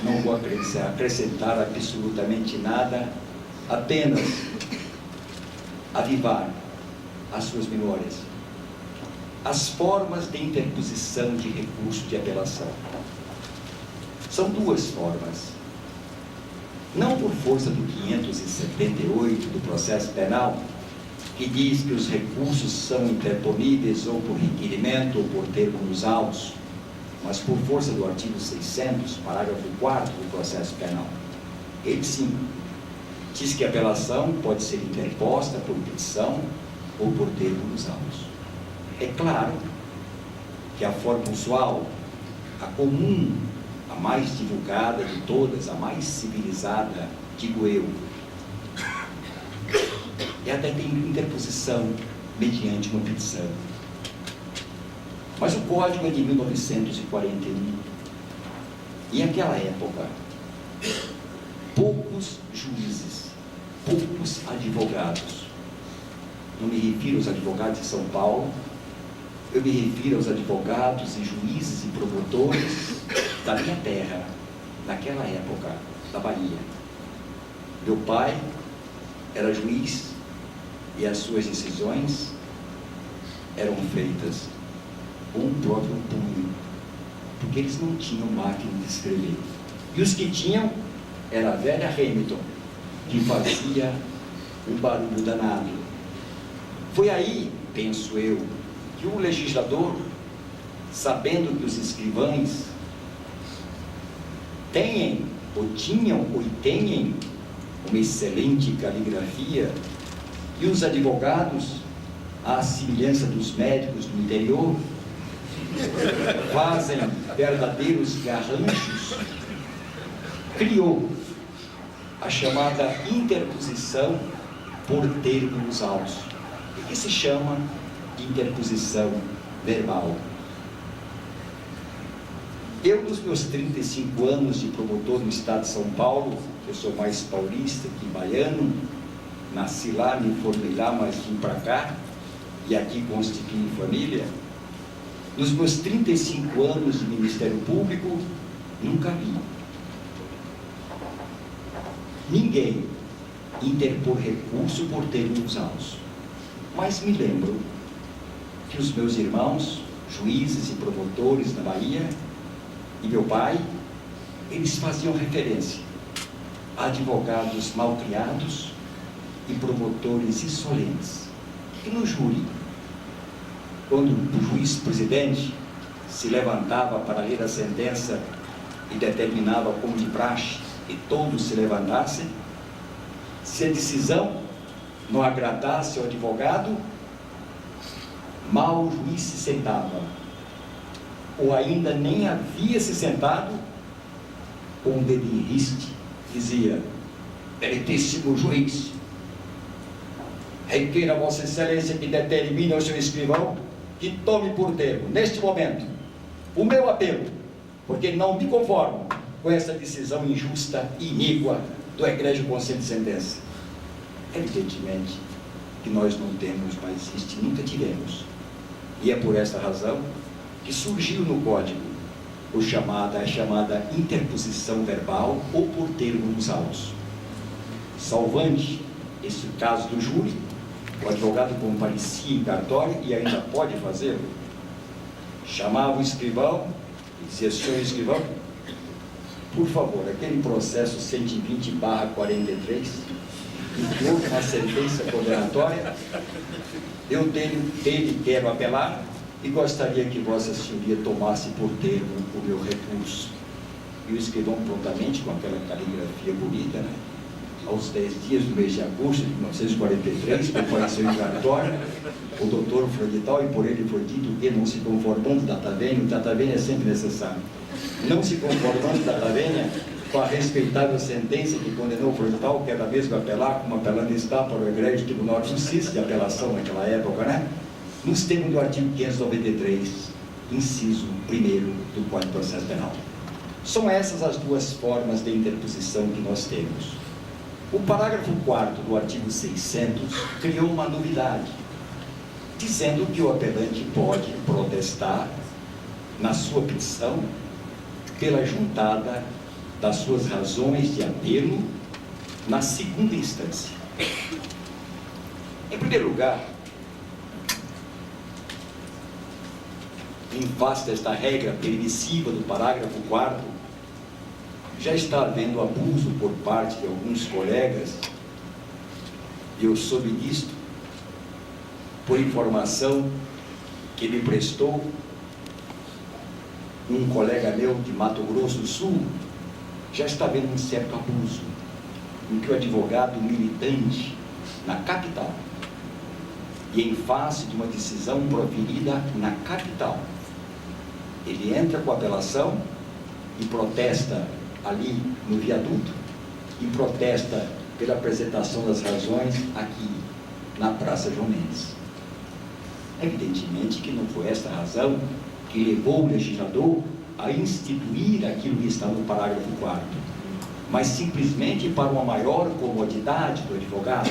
Não vou acrescentar absolutamente nada, apenas avivar as suas memórias. As formas de interposição de recurso de apelação. São duas formas. Não por força do 578 do processo penal, que diz que os recursos são interponíveis ou por requerimento ou por termo nos autos, mas por força do artigo 600, parágrafo 4º do processo penal. Ele sim diz que a apelação pode ser interposta por petição ou por termo nos autos. É claro que a forma usual, a comum, a mais divulgada de todas, a mais civilizada, digo eu, é até tem interposição mediante uma petição. Mas o código é de 1941. E naquela época, poucos juízes, poucos advogados, não me refiro aos advogados de São Paulo, eu me refiro aos advogados e juízes e promotores da minha terra, naquela época, da Bahia. Meu pai era juiz e as suas decisões eram feitas com o próprio punho, porque eles não tinham máquina de escrever. E os que tinham era a velha Hamilton, que fazia um barulho danado. Foi aí, penso eu, que o legislador, sabendo que os escrivães têm, ou tinham, ou têm uma excelente caligrafia, e os advogados, à semelhança dos médicos do interior, fazem verdadeiros garranchos, criou a chamada interposição por termo nos autos, que se chama de interposição verbal. Eu, nos meus 35 anos de promotor no estado de São Paulo, eu sou mais paulista que baiano, nasci lá, me formei lá, mas vim para cá, e aqui constituí família. Nos meus 35 anos de Ministério Público, nunca vi ninguém interpor recurso por termo nos autos. Mas me lembro que os meus irmãos, juízes e promotores na Bahia, e meu pai, eles faziam referência a advogados malcriados e promotores insolentes. E no júri, quando o juiz-presidente se levantava para ler a sentença e determinava como de praxe que todos se levantassem, se a decisão não agradasse ao advogado, mal o juiz se sentava, ou ainda nem havia se sentado, com um dedo em riste, dizia: Meritíssimo juiz, requeira a Vossa Excelência que determine ao seu escrivão que tome por termo, neste momento, o meu apelo, porque não me conformo com essa decisão injusta e iníqua do egrégio Conselho de Sentença. Evidentemente que nós não temos mais isto, nunca tivemos. E é por esta razão que surgiu no Código a chamada interposição verbal ou por termo nos autos. Salvante esse caso do júri, o advogado comparecia em cartório e ainda pode fazê-lo. Chamava o escrivão e dizia: senhor escrivão, por favor, aquele processo 120/43, que houve uma sentença condenatória, eu dele quero apelar e gostaria que Vossa Senhoria tomasse por termo o meu recurso. E o escrivão prontamente, com aquela caligrafia bonita, né? Aos 10 dias do mês de agosto de 1943, compareceu em cartório o doutor Frodital, e por ele foi dito que, não se conformando data vênia, o data vênia é sempre necessário, não se conformando data vênia com a respeitável sentença que condenou o Frodital, que era mesmo apelar, como apelando está para o egrégio Tribunal de Justiça de apelação naquela época, né? Nos termos do artigo 593, inciso 1º do Código de Processo Penal. São essas as duas formas de interposição que nós temos. O parágrafo 4º do artigo 600 criou uma novidade, dizendo que o apelante pode protestar na sua petição pela juntada das suas razões de apelo na segunda instância. Em primeiro lugar, em face desta regra permissiva do parágrafo 4º, já está havendo abuso por parte de alguns colegas, e eu soube disto por informação que me prestou um colega meu de Mato Grosso do Sul. Já está havendo um certo abuso, em que o advogado militante na capital, e em face de uma decisão proferida na capital, ele entra com apelação e protesta ali no viaduto, e protesta pela apresentação das razões aqui na Praça João Mendes. Evidentemente que não foi esta razão que levou o legislador a instituir aquilo que está no parágrafo 4º, mas simplesmente para uma maior comodidade do advogado.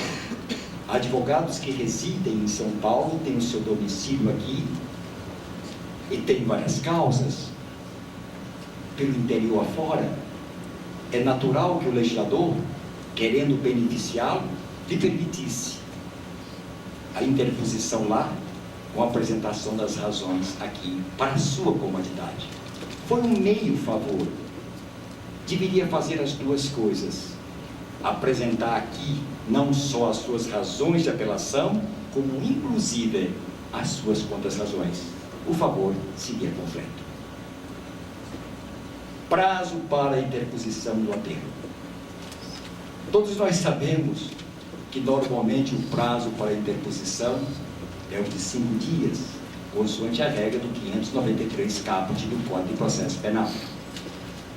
Advogados que residem em São Paulo têm o seu domicílio aqui e têm várias causas pelo interior afora. É natural que o legislador, querendo beneficiá-lo, lhe permitisse a interposição lá, com a apresentação das razões aqui, para a sua comodidade. Foi um meio favor. Deveria fazer as duas coisas: apresentar aqui não só as suas razões de apelação, como inclusive as suas contras-razões. O favor seria completo. Prazo para a interposição do apelo. Todos nós sabemos que normalmente o prazo para a interposição é o de 5 dias, consoante a regra do 593 caput do Código de Processo Penal.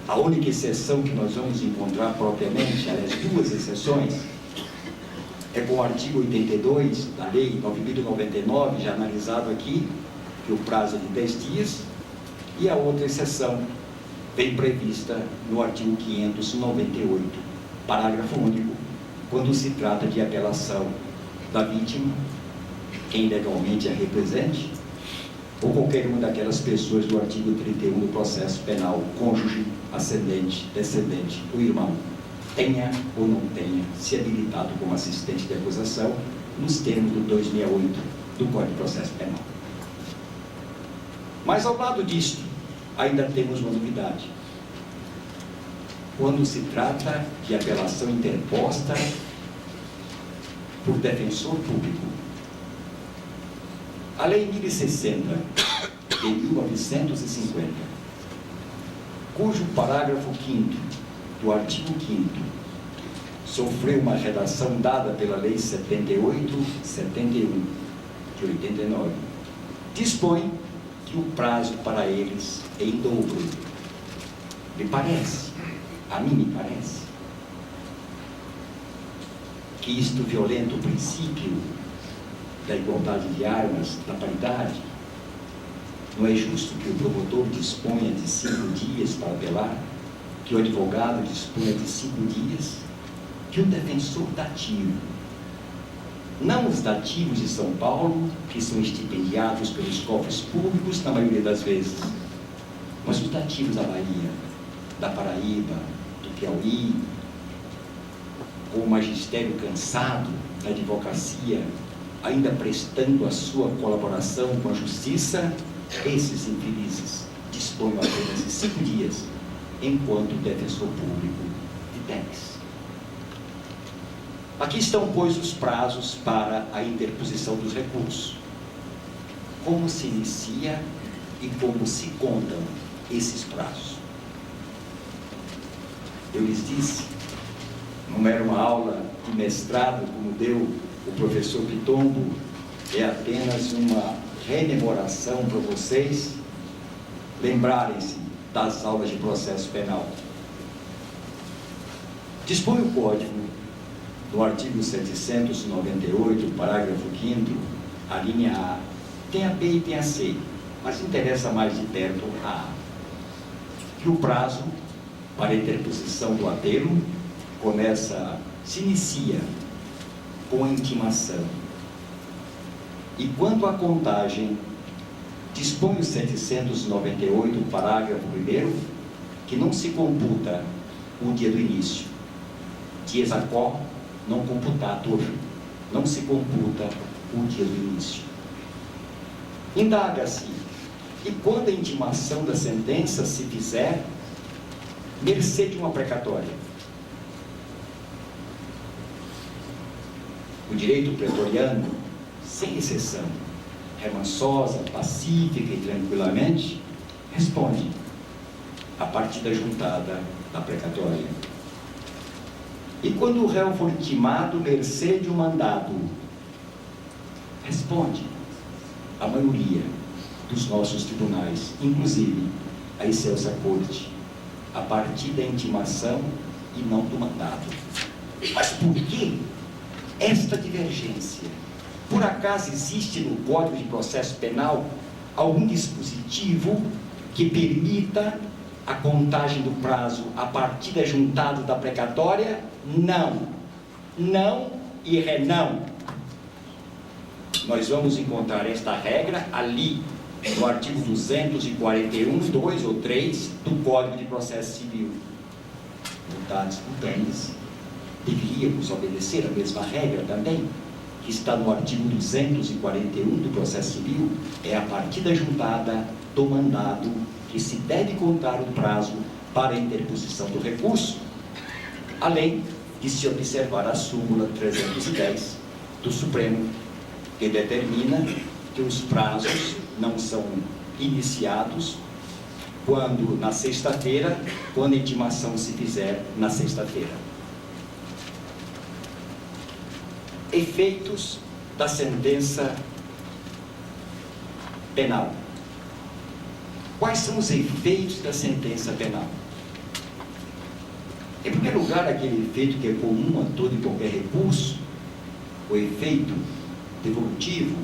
A única exceção que nós vamos encontrar propriamente, aliás, duas exceções, é com o artigo 82 da Lei 9.099, já analisado aqui, que o prazo é de 10 dias, e a outra exceção vem prevista no artigo 598, parágrafo único, quando se trata de apelação da vítima, quem legalmente a represente, ou qualquer uma daquelas pessoas do artigo 31 do processo penal, cônjuge, ascendente, descendente, o irmão, tenha ou não tenha se habilitado como assistente de acusação, nos termos do 268 do Código de Processo Penal. Mas ao lado disto, ainda temos uma novidade. Quando se trata de apelação interposta por defensor público. A Lei 1060, de 1950, cujo parágrafo 5º do artigo 5º sofreu uma redação dada pela Lei 78/71, de 89, dispõe que o prazo para eles é em dobro. Me parece, a mim me parece, que isto violenta o princípio da igualdade de armas, da paridade. Não é justo que o promotor disponha de 5 dias para apelar, que o advogado disponha de 5 dias, que o defensor dativo, não os dativos de São Paulo, que são estipendiados pelos cofres públicos na maioria das vezes, mas os dativos da Bahia, da Paraíba, do Piauí, com o magistério cansado da advocacia, ainda prestando a sua colaboração com a justiça, esses infelizes dispõem apenas de 5 dias, enquanto o defensor público de 10. Aqui estão, pois, os prazos para a interposição dos recursos. Como se inicia e como se contam esses prazos? Eu lhes disse, não era uma aula de mestrado, como deu o professor Pitombo, é apenas uma rememoração para vocês lembrarem-se das aulas de processo penal. Dispõe o Código, no artigo 798, parágrafo 5º, a linha A. Tem a B e tem a C, mas interessa mais de perto a A. Que o prazo para a interposição do apelo começa se inicia com a intimação. E quanto à contagem, dispõe o 798, parágrafo 1º, que não se computa o dia do início. Dies a quo non computatur, não se computa o dia do início. Indaga-se, e quando a intimação da sentença se fizer, mercê de uma precatória? O direito pretoriano, sem exceção, remansosa, pacífica e tranquilamente, responde a partir da juntada da precatória. E quando o réu for intimado, mercê de um mandado, responde a maioria dos nossos tribunais, inclusive a excelsa corte, a partir da intimação e não do mandado. Mas por que esta divergência? Por acaso existe no Código de Processo Penal algum dispositivo que permita a contagem do prazo a partir da juntada da precatória? Não. Não e renão. Nós vamos encontrar esta regra ali, no artigo 241, 2 ou 3 do Código de Processo Civil. Votados mutandis, deveríamos obedecer a mesma regra também, que está no artigo 241 do Processo Civil. É a partir da juntada do mandado que se deve contar o prazo para a interposição do recurso, além de se observar a súmula 310 do Supremo, que determina que os prazos não são iniciados na sexta-feira, quando a intimação se fizer na sexta-feira. Efeitos da sentença penal. Quais são os efeitos da sentença penal? Em primeiro lugar, aquele efeito que é comum a todo e qualquer recurso, o efeito devolutivo,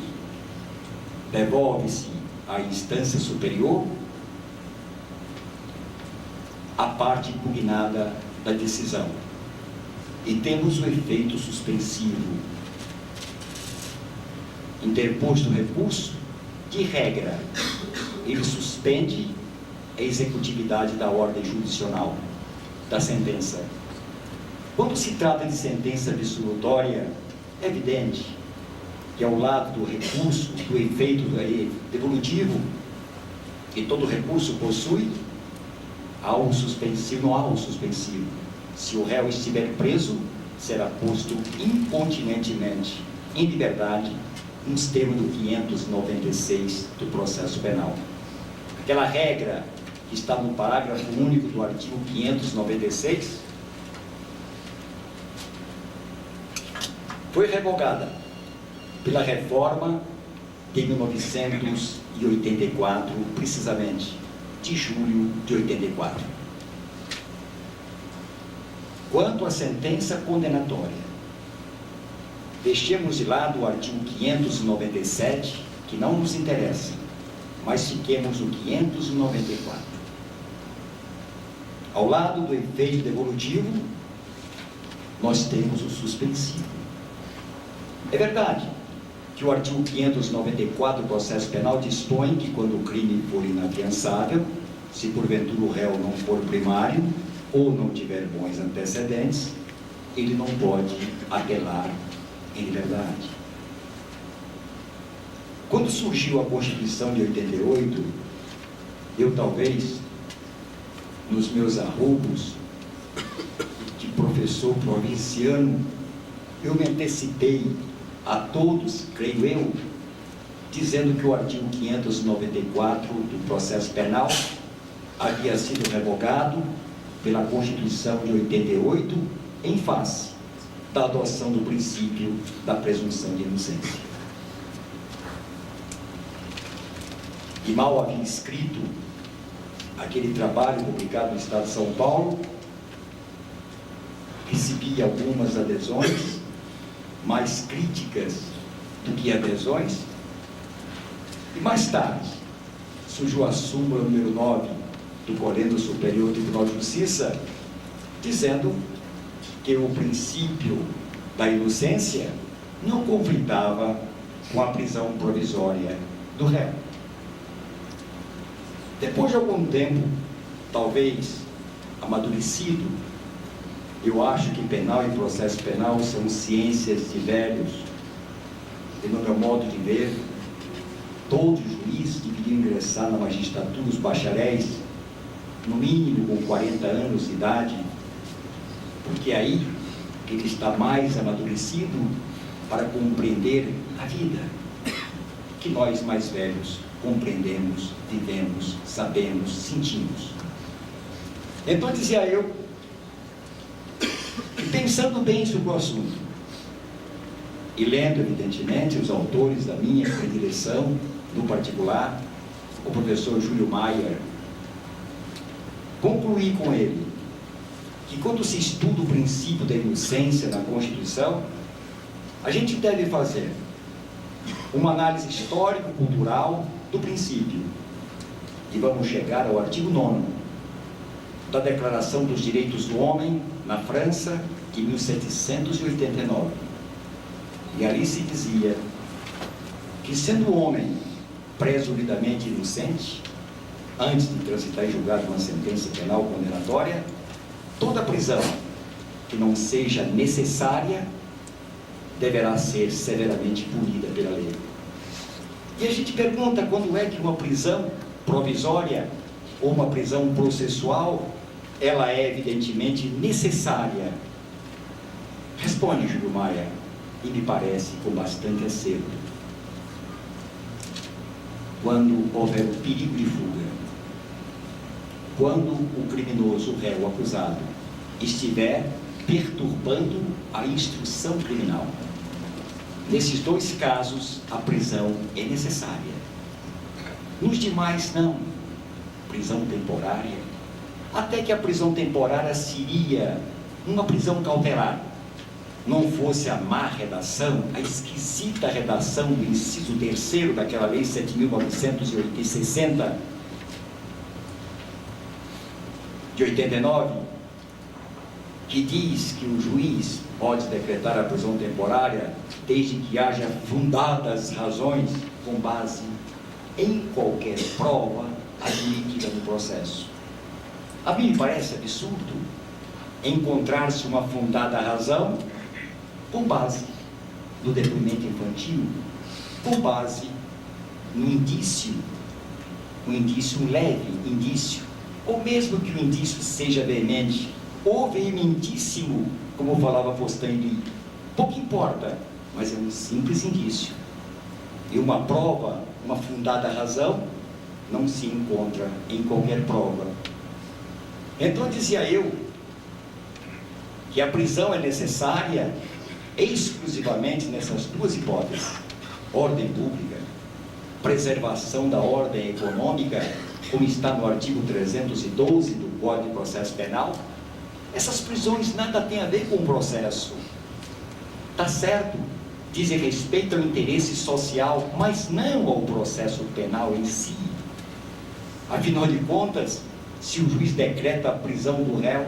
devolve-se à instância superior a parte impugnada da decisão. E temos o efeito suspensivo. Interposto o recurso, de regra, ele suspende a executividade da ordem jurisdicional, da sentença. Quando se trata de sentença absolutória, é evidente que ao lado do recurso, do efeito devolutivo, que todo recurso possui, há um suspensivo, não há um suspensivo. Se o réu estiver preso, será posto incontinentemente em liberdade, nos termos do 596 do processo penal. Aquela regra que está no parágrafo único do artigo 596 foi revogada pela reforma de 1984, precisamente de julho de 84. Quanto à sentença condenatória, deixemos de lado o artigo 597, que não nos interessa, mas fiquemos no 594. Ao lado do efeito devolutivo, nós temos o suspensivo. É verdade que o artigo 594 do processo penal dispõe que quando o crime for inafiançável, se porventura o réu não for primário ou não tiver bons antecedentes, ele não pode apelar em liberdade. Quando surgiu a Constituição de 88, eu talvez, nos meus arroubos de professor provinciano, eu me antecipei a todos, creio eu, dizendo que o artigo 594 do processo penal havia sido revogado pela Constituição de 88 em face da adoção do princípio da presunção de inocência. E mal havia escrito aquele trabalho publicado no Estado de São Paulo, recebi algumas adesões, mais críticas do que adesões, e mais tarde surgiu a súmula número 9 do Colégio Superior do Tribunal de Justiça, dizendo que o princípio da inocência não conflitava com a prisão provisória do réu. Depois de algum tempo, talvez amadurecido, eu acho que penal e processo penal são ciências de velhos, e no meu modo de ver, todo juiz deveria ingressar na magistratura, os bacharéis, no mínimo com 40 anos de idade, porque é aí que ele está mais amadurecido para compreender a vida, que nós mais velhos compreendemos, vivemos, sabemos, sentimos. Então dizia eu, e pensando bem sobre o assunto, e lendo evidentemente os autores da minha predileção, no particular, o professor Júlio Maier, concluí com ele que quando se estuda o princípio da inocência na Constituição, a gente deve fazer uma análise histórico-cultural do princípio. E vamos chegar ao artigo 9º da Declaração dos Direitos do Homem, na França, de 1789. E ali se dizia que, sendo o homem presumidamente inocente, antes de transitar em julgado uma sentença penal condenatória, toda prisão que não seja necessária deverá ser severamente punida pela lei. E a gente pergunta, quando é que uma prisão provisória ou uma prisão processual, ela é evidentemente necessária? Responde Júlio Maia, e me parece com bastante acerto: quando houver o perigo de fuga, quando o criminoso, o réu, o acusado, estiver perturbando a instrução criminal. Nesses dois casos, a prisão é necessária. Nos demais, não. Prisão temporária. Até que a prisão temporária seria uma prisão cautelar. Não fosse a má redação, a esquisita redação do inciso 3º daquela lei 7.960 de 89, que diz que o juiz pode decretar a prisão temporária desde que haja fundadas razões com base em qualquer prova admitida no processo. A mim me parece absurdo encontrar-se uma fundada razão com base no depoimento infantil, com base no indício, um leve indício, ou mesmo que o indício seja veemente, ou veementíssimo, como falava Postanho, pouco importa, mas é um simples indício. E uma prova, uma fundada razão, não se encontra em qualquer prova. Então dizia eu que a prisão é necessária exclusivamente nessas duas hipóteses: ordem pública, preservação da ordem econômica, como está no artigo 312 do Código de Processo Penal. Essas prisões nada têm a ver com o processo. Está certo, dizem respeito ao interesse social, mas não ao processo penal em si. Afinal de contas, se o juiz decreta a prisão do réu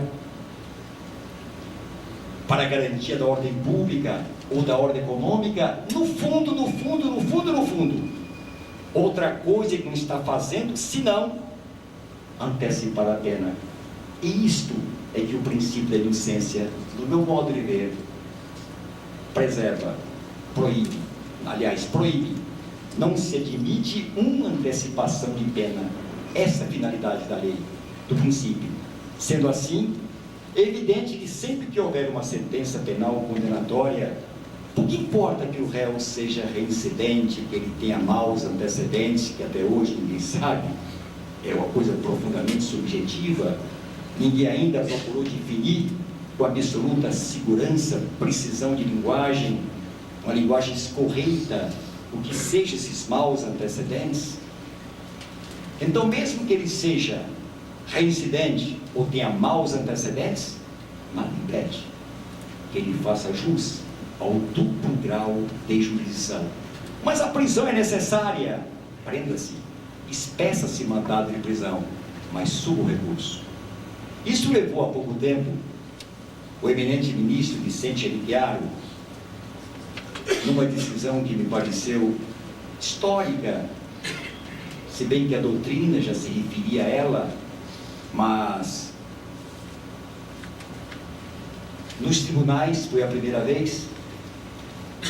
para a garantia da ordem pública ou da ordem econômica, no fundo, outra coisa que não está fazendo, senão antecipar a pena. E isto é que o princípio da inocência, do meu modo de ver, preserva, proíbe. Não se admite uma antecipação de pena. Essa é a finalidade da lei, do princípio. Sendo assim, é evidente que sempre que houver uma sentença penal condenatória, pouco importa que o réu seja reincidente, que ele tenha maus antecedentes, que até hoje ninguém sabe, é uma coisa profundamente subjetiva, ninguém ainda procurou definir com absoluta segurança, precisão de linguagem, uma linguagem escorreita, o que seja esses maus antecedentes. Então, mesmo que ele seja reincidente ou tenha maus antecedentes, nada impede que ele faça jus ao duplo grau de jurisdição. Mas a prisão é necessária, prenda-se, espeça-se mandado de prisão, mas suba o recurso. Isso levou há pouco tempo o eminente ministro Vicente Elipiaro, numa decisão que me pareceu histórica, se bem que a doutrina já se referia a ela, mas nos tribunais foi a primeira vez,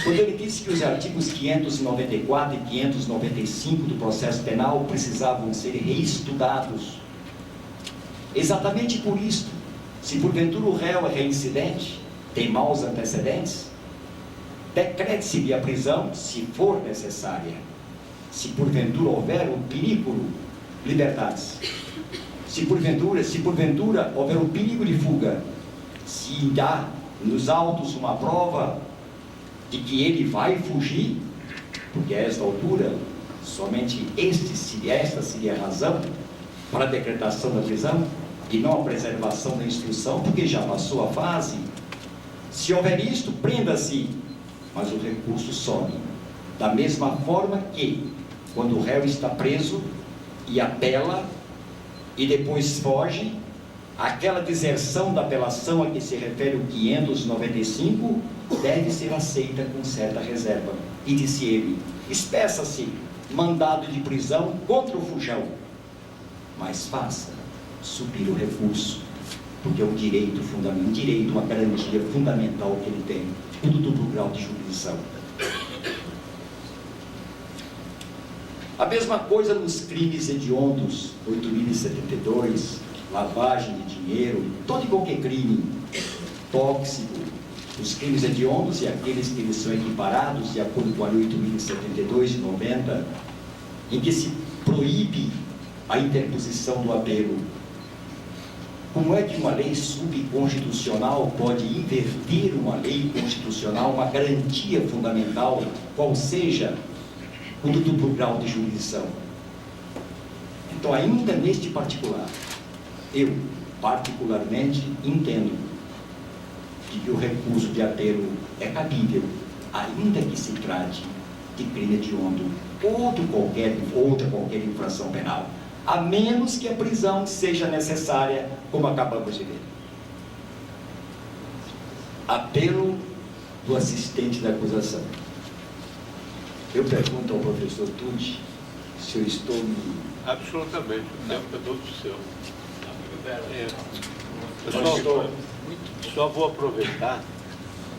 quando ele disse que os artigos 594 e 595 do processo penal precisavam ser reestudados. Exatamente por isto, se porventura o réu é reincidente, tem maus antecedentes, decrete-se-lhe a prisão, se for necessária. Se porventura houver o perigo, liberdade. Se porventura houver o perigo de fuga, se há nos autos uma prova de que ele vai fugir, porque a esta altura, somente esta seria a razão para a decretação da prisão, e não a preservação da instrução, porque já passou a fase. Se houver isto, prenda-se, mas o recurso sobe. Da mesma forma que, quando o réu está preso e apela, e depois foge, aquela deserção da apelação a que se refere o 595 deve ser aceita com certa reserva. E disse ele, espeça-se mandado de prisão contra o fujão, mas faça subir o recurso, porque é um direito fundamental, uma garantia fundamental que ele tem, tudo duplo grau de jurisdição. A mesma coisa nos crimes hediondos, 8.072, lavagem de dinheiro, todo e qualquer crime tóxico, os crimes hediondos e aqueles que eles são equiparados de acordo com a Lei 8.072 de 90, em que se proíbe a interposição do apelo. Como é que uma lei subconstitucional pode inverter uma lei constitucional, uma garantia fundamental, qual seja o do duplo grau de jurisdição? Então, ainda neste particular, eu, particularmente, entendo que o recurso de apelo é cabível, ainda que se trate de crime hediondo ou de outra qualquer infração penal, a menos que a prisão seja necessária, como acabamos de ver. Apelo do assistente da acusação. Eu pergunto ao professor Tucci se eu estou me... Absolutamente, o tempo é todo seu. Eu só vou aproveitar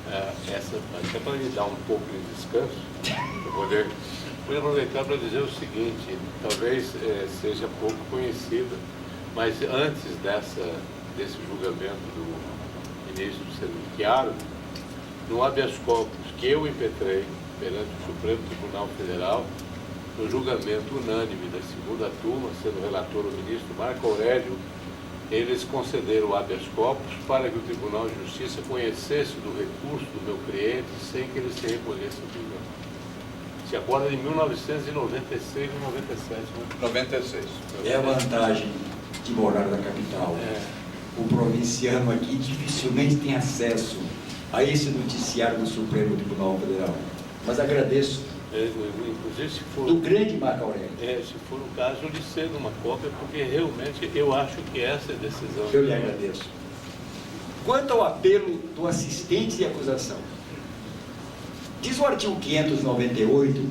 até para lhe dar um pouco de descanso, vou aproveitar para dizer o seguinte, talvez seja pouco conhecida, mas antes desse julgamento do ministro Elipiaro, no habeas corpus que eu impetrei perante o Supremo Tribunal Federal, no julgamento unânime da segunda turma, sendo relator o ministro Marco Aurélio, eles concederam o habeas corpus para que o Tribunal de Justiça conhecesse do recurso do meu cliente sem que ele se recolhesse ao tribunal. Se acorda de 1996 e 97. 96. É a vantagem de morar na capital. O provinciano aqui dificilmente tem acesso a esse noticiário do Supremo Tribunal Federal. Mas agradeço. Inclusive, se for, do grande Marco Aurélio. Se for o caso, eu lhe cedo uma cópia, porque realmente eu acho que essa é a decisão. Eu lhe agradeço. Quanto ao apelo do assistente de acusação, diz o artigo 598,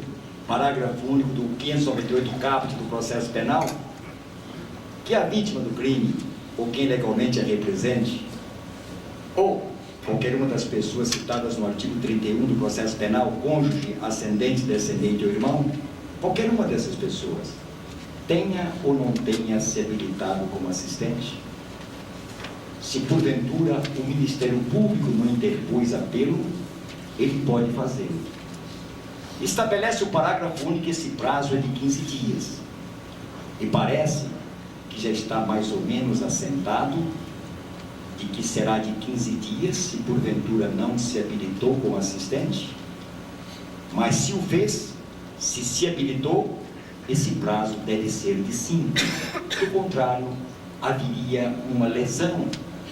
parágrafo único do 598 caput do processo penal, que a vítima do crime, ou quem legalmente a represente, ou qualquer uma das pessoas citadas no artigo 31 do processo penal, cônjuge, ascendente, descendente ou irmão, qualquer uma dessas pessoas, tenha ou não tenha se habilitado como assistente, se porventura o Ministério Público não interpôs apelo, ele pode fazê-lo. Estabelece o parágrafo único que esse prazo é de 15 dias. E parece que já está mais ou menos assentado de que será de 15 dias, se porventura não se habilitou como assistente. Mas se o fez, se habilitou, esse prazo deve ser de 5. Do contrário, haveria uma lesão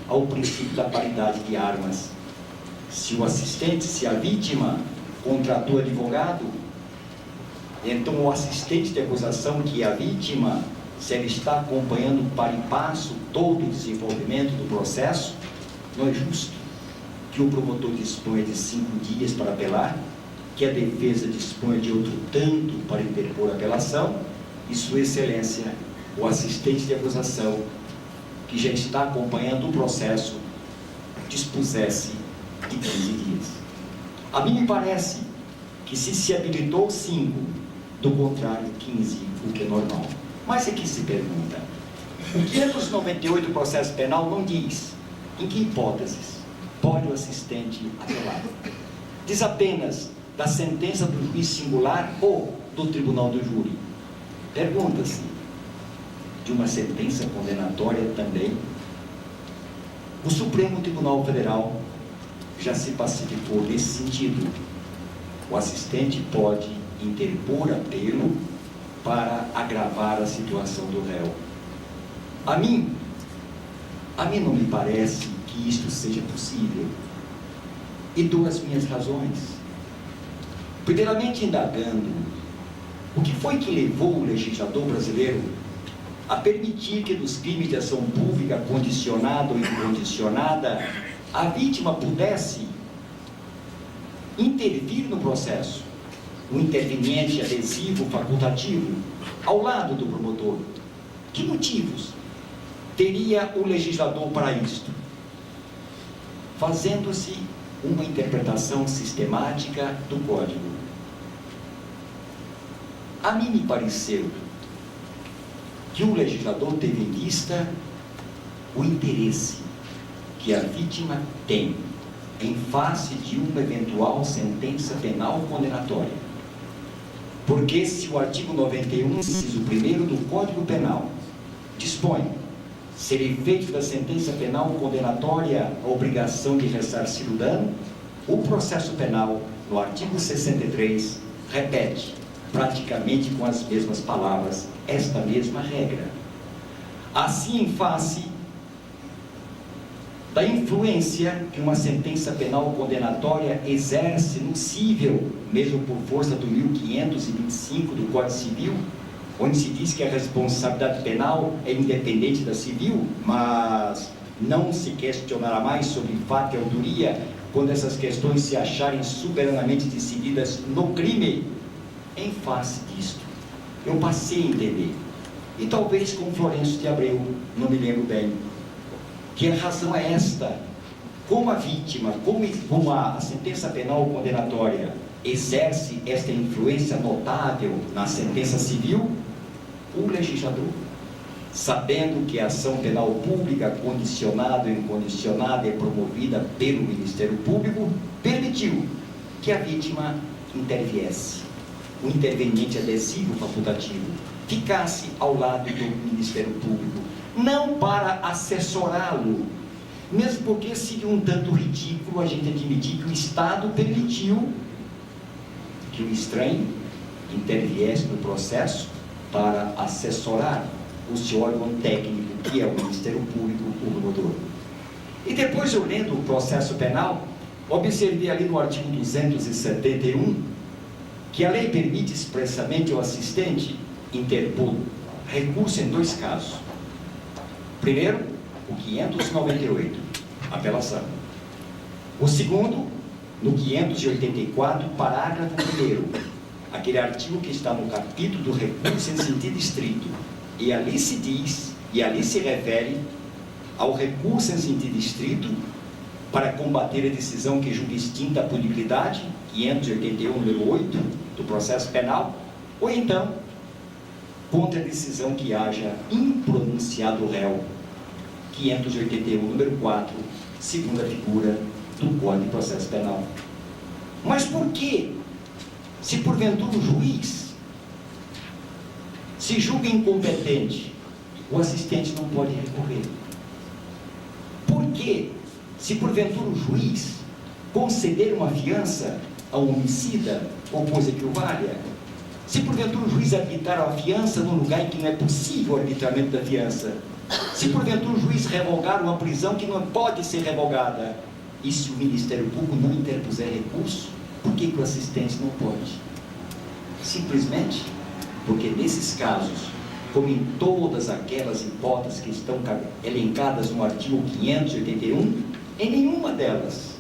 ao princípio da paridade de armas. Se o assistente, se a vítima contratou advogado, então o assistente de acusação, que é a vítima, se ela está acompanhando para e passo todo o desenvolvimento do processo, não é justo que o promotor dispõe de 5 dias para apelar, que a defesa dispõe de outro tanto para interpor a apelação, e Sua Excelência, o assistente de acusação, que já está acompanhando o processo, dispusesse de 15 dias. A mim me parece que se habilitou 5, do contrário 15, o que é normal. Mas aqui se pergunta, o 598 do processo penal não diz em que hipóteses pode o assistente apelar. Diz apenas da sentença do juiz singular ou do tribunal do júri. Pergunta-se de uma sentença condenatória também. O Supremo Tribunal Federal já se pacificou nesse sentido. O assistente pode interpor apelo para agravar a situação do réu. A mim não me parece que isto seja possível. E dou as minhas razões. Primeiramente, indagando o que foi que levou o legislador brasileiro a permitir que dos crimes de ação pública condicionada ou incondicionada a vítima pudesse intervir no processo, o interveniente adesivo facultativo, ao lado do promotor. Que motivos teria o legislador para isto? Fazendo-se uma interpretação sistemática do Código. A mim me pareceu que o legislador teve em vista o interesse que a vítima tem em face de uma eventual sentença penal condenatória. Porque se o artigo 91, inciso 1º do Código Penal dispõe ser efeito da sentença penal condenatória a obrigação de ressarcir o dano, o processo penal, no artigo 63, repete, praticamente com as mesmas palavras, esta mesma regra. Assim, em face da influência que uma sentença penal condenatória exerce no cível, mesmo por força do 1525 do Código Civil, onde se diz que a responsabilidade penal é independente da civil, mas não se questionará mais sobre fato e autoria quando essas questões se acharem soberanamente decididas no crime. Em face disto, eu passei a entender, e talvez com Florencio de Abreu, não me lembro bem, que a razão é esta: como a vítima, como a sentença penal condenatória exerce esta influência notável na sentença civil, o legislador, sabendo que a ação penal pública condicionada ou incondicionada é promovida pelo Ministério Público, permitiu que a vítima interviesse, o interveniente adesivo facultativo ficasse ao lado do Ministério Público, não para assessorá-lo, mesmo porque seria um tanto ridículo a gente admitir que o Estado permitiu que o estranho interviesse no processo para assessorar o seu órgão técnico, que é o Ministério Público, o promotor. E depois, eu lendo o processo penal, observei ali no artigo 271, que a lei permite expressamente ao assistente interpor recurso em 2 casos. Primeiro, o 598, apelação. O segundo, no 584, parágrafo 1º, aquele artigo que está no capítulo do recurso em sentido estrito. E ali se diz, e ali se refere ao recurso em sentido estrito para combater a decisão que julga extinta a punibilidade, 581, número 8, do processo penal, ou então, contra a decisão que haja impronunciado o réu, 581, número 4, segunda figura do Código de Processo Penal. Mas por que, se porventura o juiz se julga incompetente, o assistente não pode recorrer? Por que, se porventura o juiz conceder uma fiança a um homicida ou coisa que o valha, se porventura o juiz arbitrar a fiança num lugar em que não é possível o arbitramento da fiança, se porventura o juiz revogar uma prisão que não pode ser revogada, e se o Ministério Público não interpuser recurso, por que o assistente não pode? Simplesmente porque nesses casos, como em todas aquelas hipóteses que estão elencadas no artigo 581, em nenhuma delas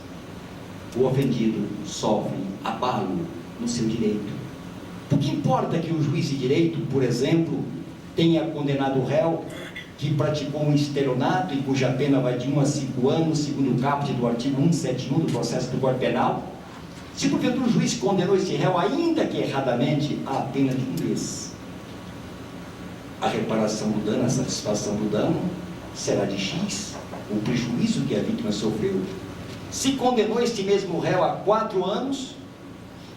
o ofendido sofre abalo no seu direito. O que importa que o juiz de direito, por exemplo, tenha condenado o réu que praticou um estelionato e cuja pena vai de 1 a 5 anos, segundo o caput do artigo 171 do processo do Código Penal, se porventura o juiz condenou esse réu, ainda que erradamente, a pena de 1 mês. A reparação do dano, a satisfação do dano, será de X, o prejuízo que a vítima sofreu. Se condenou este mesmo réu a 4 anos,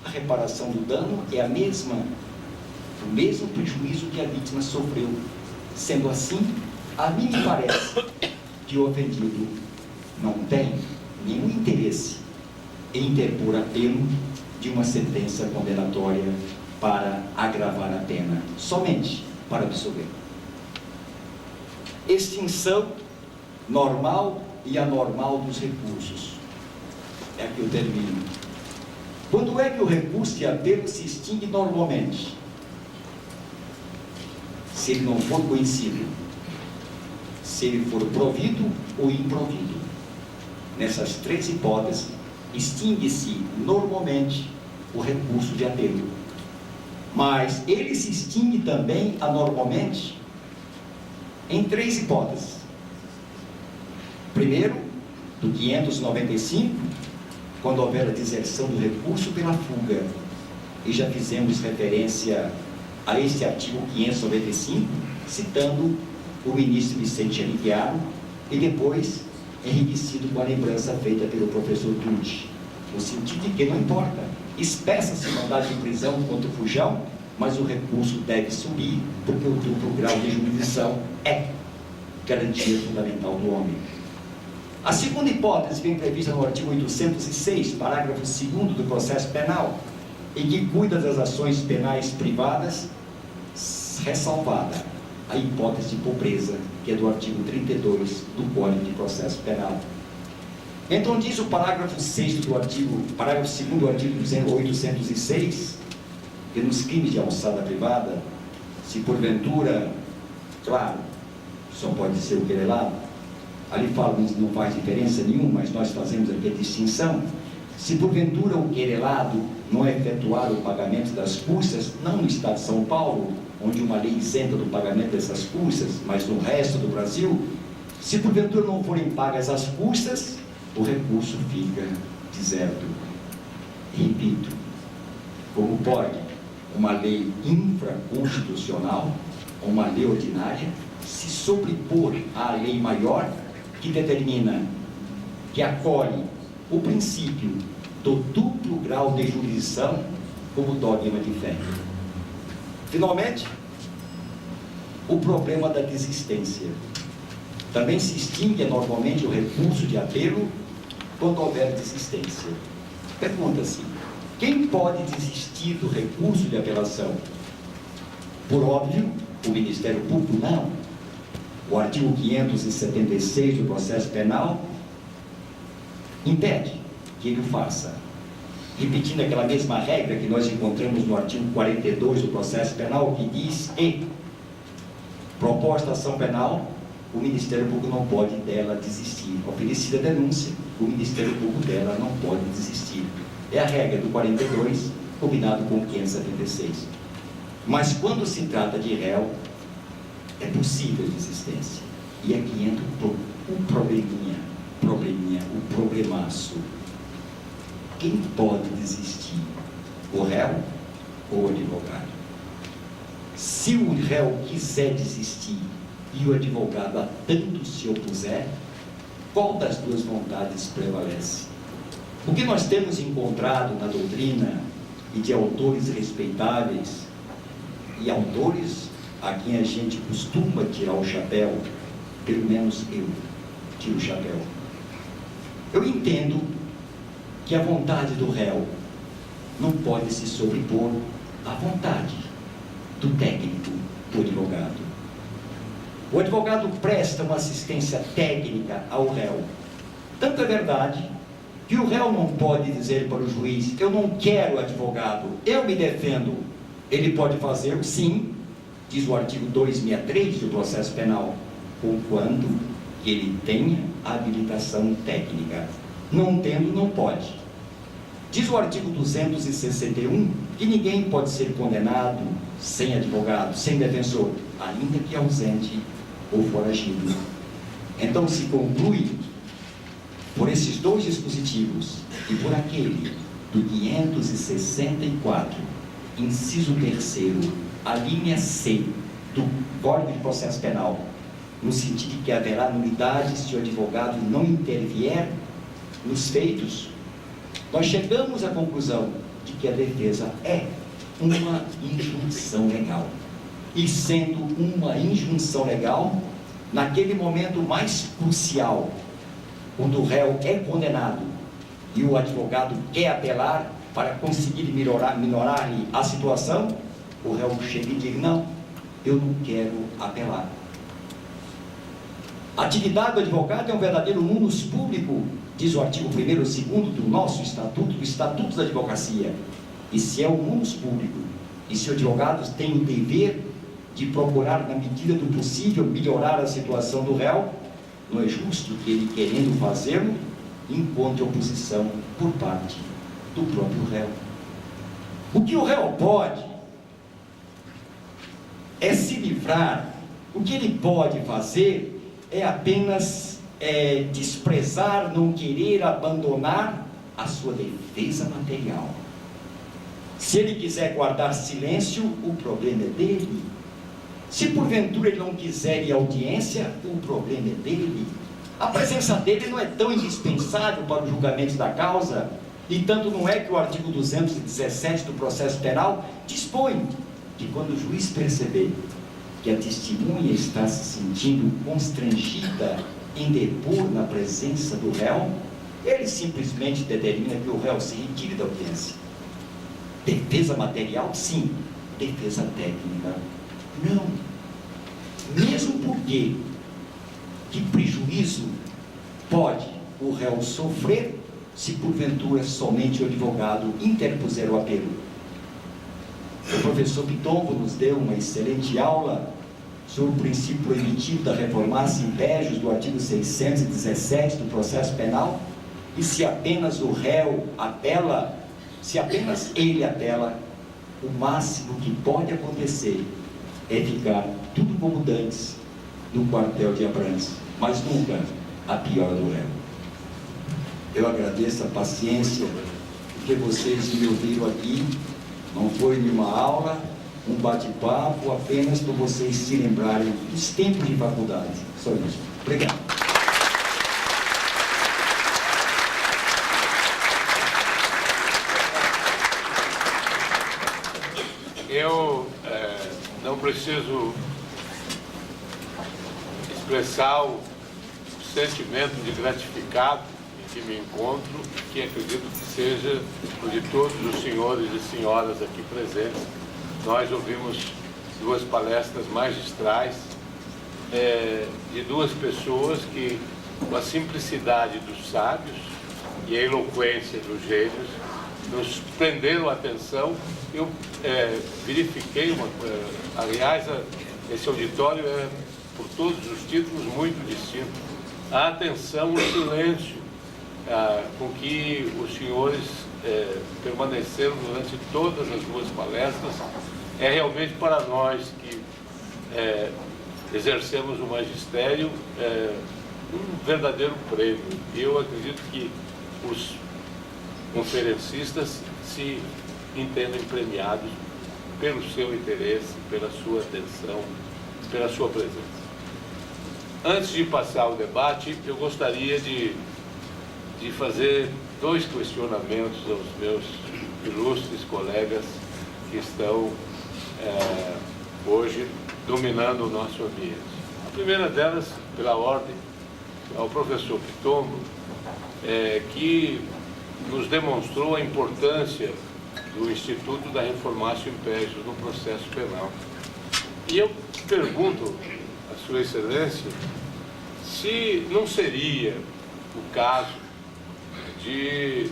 a reparação do dano é a mesma, o mesmo prejuízo que a vítima sofreu. Sendo assim, a mim me parece que o ofendido não tem nenhum interesse em interpor apelo de uma sentença condenatória para agravar a pena, somente para absolver. Extinção normal e anormal dos recursos. É aqui eu termino. Quando é que o recurso de apelo se extingue normalmente? Se ele não for conhecido, se ele for provido ou improvido. Nessas 3 hipóteses, extingue-se normalmente o recurso de apelo. Mas ele se extingue também anormalmente em 3 hipóteses. Primeiro, do 595, quando houver a deserção do recurso pela fuga. E já fizemos referência a este artigo 595, citando o ministro Vicente Aguiar, e depois enriquecido com a lembrança feita pelo professor Tucci, no sentido de que não importa, espeça-se mandado de prisão contra o fujão, mas o recurso deve subir, porque o duplo grau de jurisdição é garantia fundamental do homem. A segunda hipótese vem prevista no artigo 806, parágrafo 2º do processo penal, em que cuida das ações penais privadas, ressalvada a hipótese de pobreza, que é do artigo 32 do Código de Processo Penal. Então diz o parágrafo 6º do artigo, parágrafo 2º do artigo 806, que nos crimes de alçada privada, se porventura, claro, só pode ser o querelado, ali fala que não faz diferença nenhuma, mas nós fazemos aqui a distinção. Se porventura o querelado não efetuar o pagamento das custas, não no estado de São Paulo, onde uma lei isenta do pagamento dessas custas, mas no resto do Brasil, se porventura não forem pagas as custas, o recurso fica deserto. Repito, como pode uma lei infraconstitucional, uma lei ordinária, se sobrepor à lei maior que determina, que acolhe o princípio do duplo grau de jurisdição como dogma de fé. Finalmente, o problema da desistência. Também se extingue normalmente o recurso de apelo quando houver desistência. Pergunta-se, quem pode desistir do recurso de apelação? Por óbvio, o Ministério Público não. O artigo 576 do processo penal impede que ele o faça. Repetindo aquela mesma regra que nós encontramos no artigo 42 do processo penal, que diz que, proposta a ação penal, o Ministério Público não pode dela desistir. Oferecida a denúncia, o Ministério Público dela não pode desistir. É a regra do 42, combinado com o 576. Mas quando se trata de réu, é possível desistência. E aqui entra o probleminha, o problemaço. Quem pode desistir? O réu ou o advogado? Se o réu quiser desistir e o advogado a tanto se opuser, qual das duas vontades prevalece? O que nós temos encontrado na doutrina e de autores respeitáveis e autores a quem a gente costuma tirar o chapéu, pelo menos eu tiro o chapéu. Eu entendo que a vontade do réu não pode se sobrepor à vontade do técnico, do advogado. O advogado presta uma assistência técnica ao réu. Tanto é verdade que o réu não pode dizer para o juiz: eu não quero advogado, eu me defendo. Ele pode fazer, sim, diz o artigo 263 do processo penal, conquanto ele tenha habilitação técnica. Não tendo, não pode. Diz o artigo 261 que ninguém pode ser condenado sem advogado, sem defensor, ainda que ausente ou foragido. Então se conclui, por esses dois dispositivos e por aquele do 564, inciso 3º, a linha C do Código de Processo Penal, no sentido de que haverá nulidade se o advogado não intervier nos feitos, nós chegamos à conclusão de que a defesa é uma injunção legal. E sendo uma injunção legal, naquele momento mais crucial, quando o réu é condenado e o advogado quer apelar para conseguir minorar-lhe a situação, o réu chega e diz: não, eu não quero apelar. A atividade do advogado é um verdadeiro munus público, diz o artigo 1º e 2º do nosso estatuto, do Estatuto da Advocacia. E se é um munus público, e se o advogado tem o dever de procurar, na medida do possível, melhorar a situação do réu, não é justo que ele, querendo fazê-lo, encontre oposição por parte do próprio réu. O que o réu pode é se livrar, o que ele pode fazer é apenas desprezar, não querer abandonar a sua defesa material. Se ele quiser guardar silêncio, o problema é dele. Se porventura ele não quiser ir à audiência, o problema é dele. A presença dele não é tão indispensável para o julgamento da causa, e tanto não é que o artigo 217 do processo penal dispõe que quando o juiz perceber que a testemunha está se sentindo constrangida em depor na presença do réu, ele simplesmente determina que o réu se retire da audiência. Defesa material, sim. Defesa técnica, não. Mesmo porque que prejuízo pode o réu sofrer se porventura somente o advogado interpuser o apelo. O professor Pitombo nos deu uma excelente aula sobre o princípio proibitivo da reformácia impérios do artigo 617 do processo penal, e se apenas o réu apela, se apenas ele apela, o máximo que pode acontecer é ficar tudo como dantes no quartel de Abrantes, mas nunca a pior do réu. Eu agradeço a paciência, porque vocês me ouviram aqui. Não foi nenhuma aula, um bate-papo, apenas para vocês se lembrarem dos tempos de faculdade. Só isso. Obrigado. Eu não preciso expressar o sentimento de gratificado em que me encontro, que acredito que seja o de todos os senhores e senhoras aqui presentes. Nós ouvimos duas palestras magistrais de duas pessoas que, com a simplicidade dos sábios e a eloquência dos gênios, nos prenderam a atenção. Eu verifiquei, aliás, esse auditório é, por todos os títulos, muito distinto. A atenção, o silêncio com que os senhores permaneceram durante todas as duas palestras é realmente para nós que exercemos o magistério um verdadeiro prêmio. Eu acredito que os conferencistas se entendem premiados pelo seu interesse, pela sua atenção, pela sua presença. Antes de passar o debate, eu gostaria de fazer dois questionamentos aos meus ilustres colegas que estão hoje dominando o nosso ambiente. A primeira delas, pela ordem, ao professor Pitombo, que nos demonstrou a importância do Instituto da Reformatio Imperius no processo penal. E eu pergunto a Sua Excelência se não seria o caso de,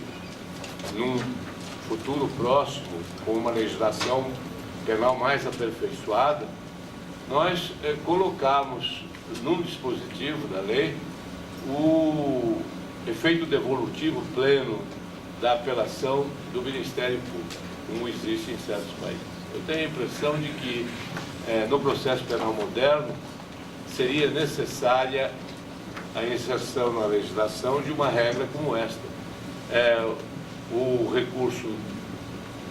num futuro próximo, com uma legislação penal mais aperfeiçoada, nós colocarmos num dispositivo da lei o efeito devolutivo pleno da apelação do Ministério Público, como existe em certos países. Eu tenho a impressão de que no processo penal moderno seria necessária a inserção na legislação de uma regra como esta. O recurso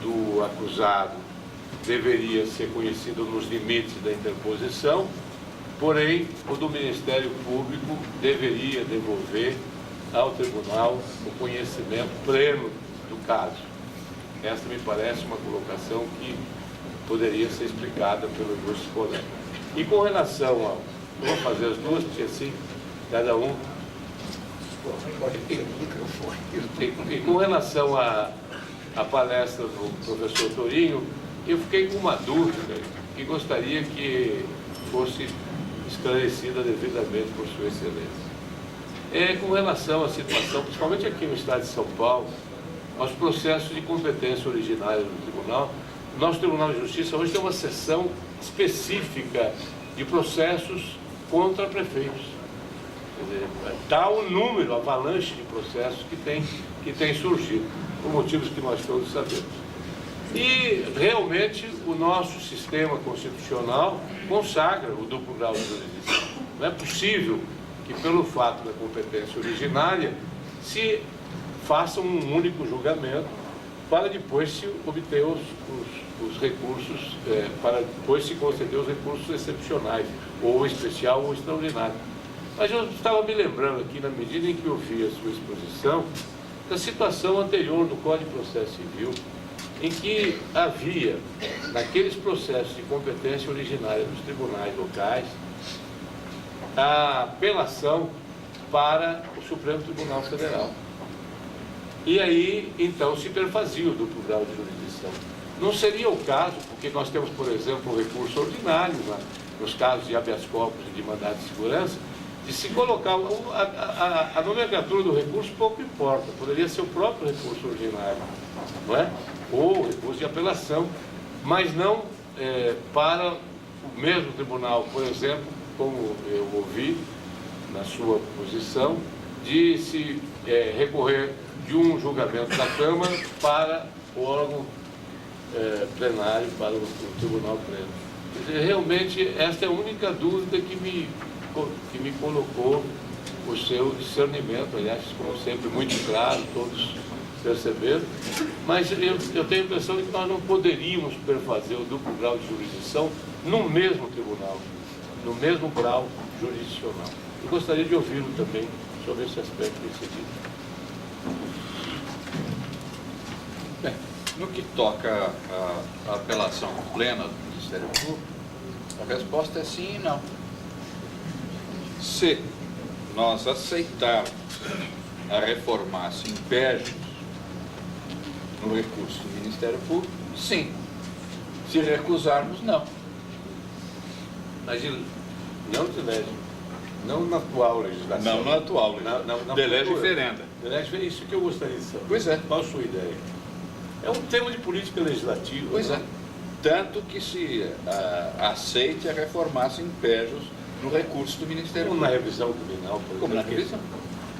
do acusado deveria ser conhecido nos limites da interposição, porém, o do Ministério Público deveria devolver ao tribunal o conhecimento pleno do caso. Esta me parece uma colocação que poderia ser explicada pelo ilustre colega. E com relação ao... Eu vou fazer as duas, porque assim, cada um... E com relação à palestra do professor Torinho, eu fiquei com uma dúvida que gostaria que fosse esclarecida devidamente por Sua Excelência. Com relação à situação, principalmente aqui no estado de São Paulo, aos processos de competência originária do tribunal, o nosso Tribunal de Justiça hoje tem uma seção específica de processos contra prefeitos. Quer dizer, tal o número, a avalanche de processos que tem surgido, por motivos que nós todos sabemos. E, realmente, o nosso sistema constitucional consagra o duplo grau de jurisdição. Não é possível que, pelo fato da competência originária, se faça um único julgamento para depois se obter os recursos, para depois se conceder os recursos excepcionais, ou especial ou extraordinário. Mas eu estava me lembrando aqui, na medida em que eu vi a sua exposição, da situação anterior do Código de Processo Civil, em que havia, naqueles processos de competência originária dos tribunais locais, a apelação para o Supremo Tribunal Federal. E aí, então, se perfazia o duplo grau de jurisdição. Não seria o caso, porque nós temos, por exemplo, o recurso ordinário, nos casos de habeas corpus e de mandado de segurança, de se colocar a nomenclatura do recurso pouco importa, poderia ser o próprio recurso ordinário, não é? Ou recurso de apelação, mas não para o mesmo tribunal, por exemplo, como eu ouvi na sua posição, de se recorrer de um julgamento da Câmara para o órgão plenário, para o Tribunal Pleno. Quer dizer, realmente, esta é a única dúvida que me colocou o seu discernimento, aliás, como sempre, muito claro, todos perceberam, mas eu tenho a impressão de que nós não poderíamos perfazer o duplo grau de jurisdição no mesmo tribunal, no mesmo grau jurisdicional. Eu gostaria de ouvi-lo também sobre esse aspecto decidido. Bem, no que toca à apelação plena do Ministério Público, a resposta é sim e não. Se nós aceitarmos a reformar-se impérios no recurso do Ministério Público, sim. Se recusarmos, não. Mas não de lege, não na atual legislação. Não na atual legislação. De lege ferenda. De lege ferenda, isso que eu gostaria de saber. Pois é. Qual a sua ideia? É um tema de política legislativa. Pois não? é. Tanto que se aceite a reformar-se impérios no recurso do Ministério Como na Público. revisão criminal, por exemplo. Como na revisão.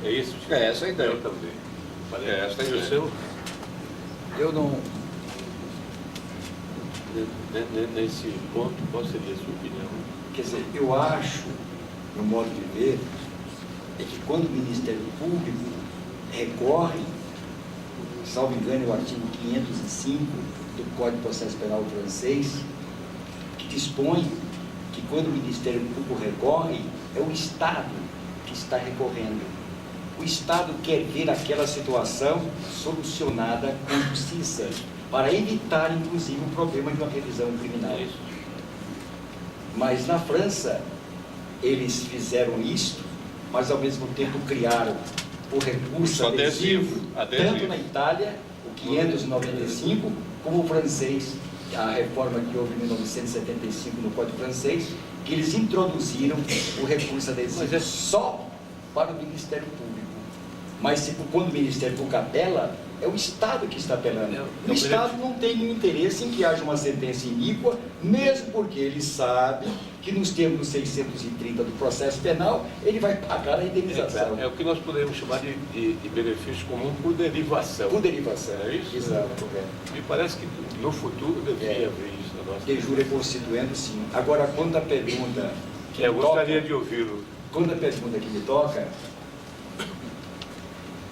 É isso? É essa a ideia. Eu também. É essa a E ideia. o seu? Eu não... Nesse ponto, qual seria a sua opinião? Quer dizer, eu acho, no modo de ver, é que quando o Ministério Público recorre, salvo engano, é o artigo 505 do Código de Processo Penal francês, que dispõe que quando o Ministério Público recorre, é o Estado que está recorrendo. O Estado quer ver aquela situação solucionada com justiça, para evitar, inclusive, o problema de uma revisão criminal. Mas na França, eles fizeram isto, mas ao mesmo tempo criaram o recurso adesivo, tanto na Itália, o 595, como o francês, a reforma que houve em 1975 no Código francês, que eles introduziram o recurso adesivo só para o Ministério Público. Mas quando o Ministério Público apela, é o Estado que está apelando. O Estado não tem nenhum interesse em que haja uma sentença iníqua, mesmo porque ele sabe que nos termos 630 do processo penal, ele vai pagar a indenização. É o que nós podemos chamar de benefício comum por derivação. Por derivação. É isso? Exato, correto. Me parece que no futuro deveria haver isso na nossa. De jure constituendo, sim. Agora, quando a pergunta... que Eu me gostaria toca, de ouvi-lo. Quando a pergunta que me toca,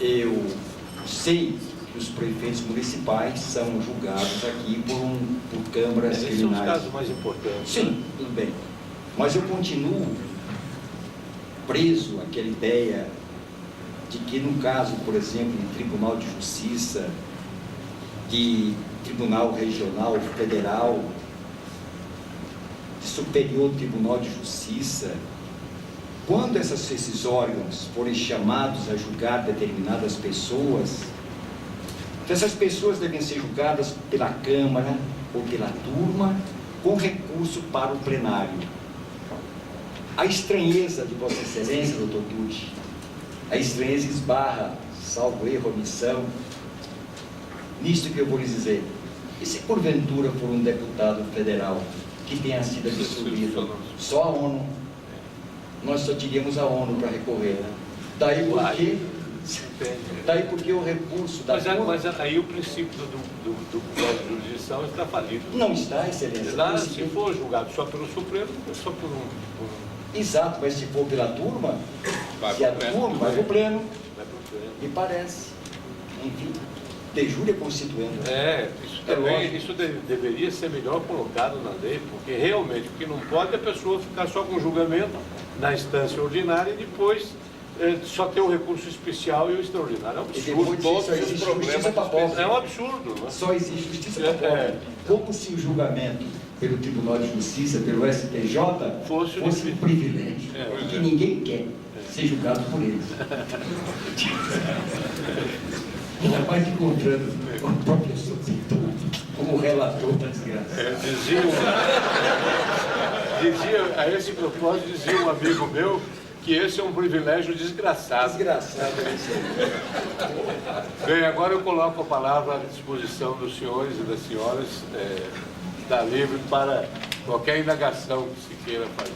eu sei que os prefeitos municipais são julgados aqui por câmaras Esses criminais. são os casos mais importantes. Sim, tudo bem. Mas eu continuo preso àquela ideia de que, no caso, por exemplo, de Tribunal de Justiça, de Tribunal Regional Federal, de Superior Tribunal de Justiça, quando esses órgãos forem chamados a julgar determinadas pessoas, essas pessoas devem ser julgadas pela Câmara ou pela turma com recurso para o plenário. A estranheza de Vossa Excelência, doutor Tucci, a estranheza esbarra, salvo erro, omissão, nisto que eu vou lhes dizer. E se porventura for um deputado federal que tenha sido absolvido, só a ONU, nós só teríamos a ONU para recorrer. Daí porque o recurso da Mas aí o princípio do Código de Jurisdição está falido. não está, Excelência. Lá, se for julgado só pelo Supremo, só por Exato, mas se for pela turma, Vai se a pro pleno. turma vai para o pleno, vai pro pleno. me parece. Enfim, de jure constituindo. Isso É também, lógico. isso deveria ser melhor colocado na lei, porque realmente o que não pode é a pessoa ficar só com julgamento na instância ordinária e depois só ter o recurso especial e o extraordinário. É um E absurdo. depois só existe justiça para pobre. É um absurdo. Né? Só existe justiça para pobre. Como se o julgamento pelo Tribunal de Justiça, pelo STJ, Fosse um privilégio. Que ninguém quer ser julgado por eles. Ainda mais encontrando o próprio Supremo como relator da desgraça. Dizia, a esse propósito, dizia um amigo meu que esse é um privilégio desgraçado. Desgraçado, é isso aí. Bem, agora eu coloco a palavra à disposição dos senhores e das senhoras, está livre para qualquer indagação que se queira fazer.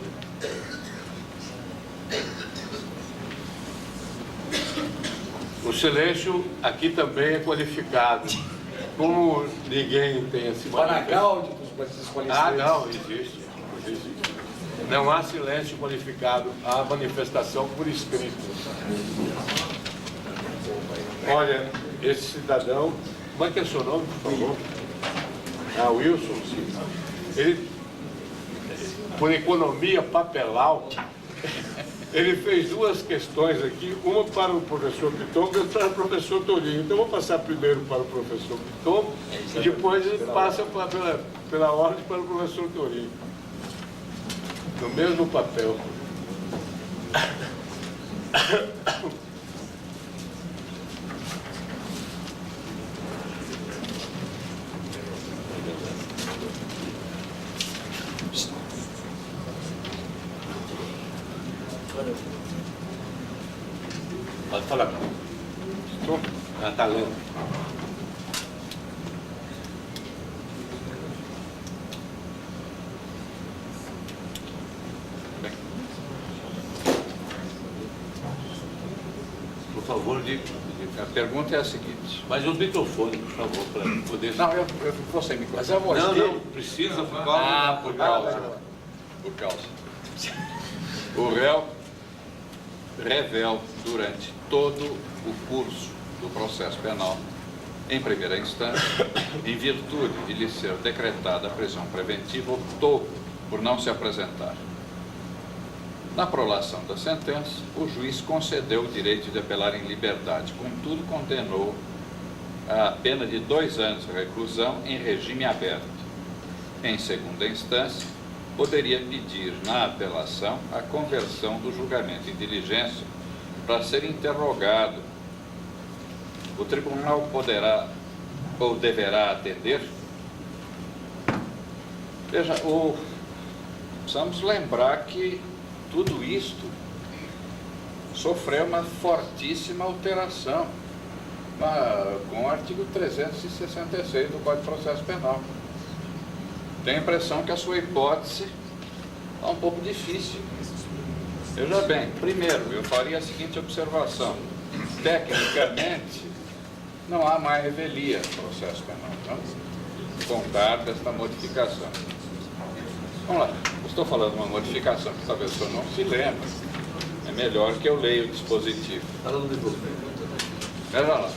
O silêncio aqui também é qualificado. Como ninguém tem se Para manifestado. gáudio dos esclarecimentos. Ah, não, existe. Não há silêncio qualificado, há manifestação por escrito. Olha, esse cidadão, como é que é seu nome, por favor? Ah, Wilson, sim. Ele, por economia papelal, ele fez duas questões aqui, uma para o professor Piton e outra para o professor Torinho. Então, eu vou passar primeiro para o professor Piton e depois ele passa pela ordem para o professor Torinho. No mesmo papel. Pode falar. Estou? Ah, tá lendo. Por favor, A pergunta é a seguinte. mas o microfone, por favor, para poder... Não, eu vou sem microfone. Mas a voz Não, dele... não, precisa por Por causa. O réu revela durante todo o curso do processo penal, em primeira instância, em virtude de lhe ser decretada a prisão preventiva, optou por não se apresentar. Na prolação da sentença, o juiz concedeu o direito de apelar em liberdade, contudo condenou a pena de 2 anos de reclusão em regime aberto. Em segunda instância, poderia pedir na apelação a conversão do julgamento em diligência para ser interrogado. O tribunal poderá ou deverá atender? Veja, precisamos lembrar que tudo isto sofreu uma fortíssima alteração com o artigo 366 do Código de Processo Penal. Tenho a impressão que a sua hipótese está um pouco difícil. Veja bem, primeiro, eu faria a seguinte observação. Tecnicamente, não há mais revelia no processo penal, não? Contar desta modificação. Vamos lá, eu estou falando de uma modificação que talvez o senhor não se lembre. É melhor que eu leia o dispositivo. Veja lá.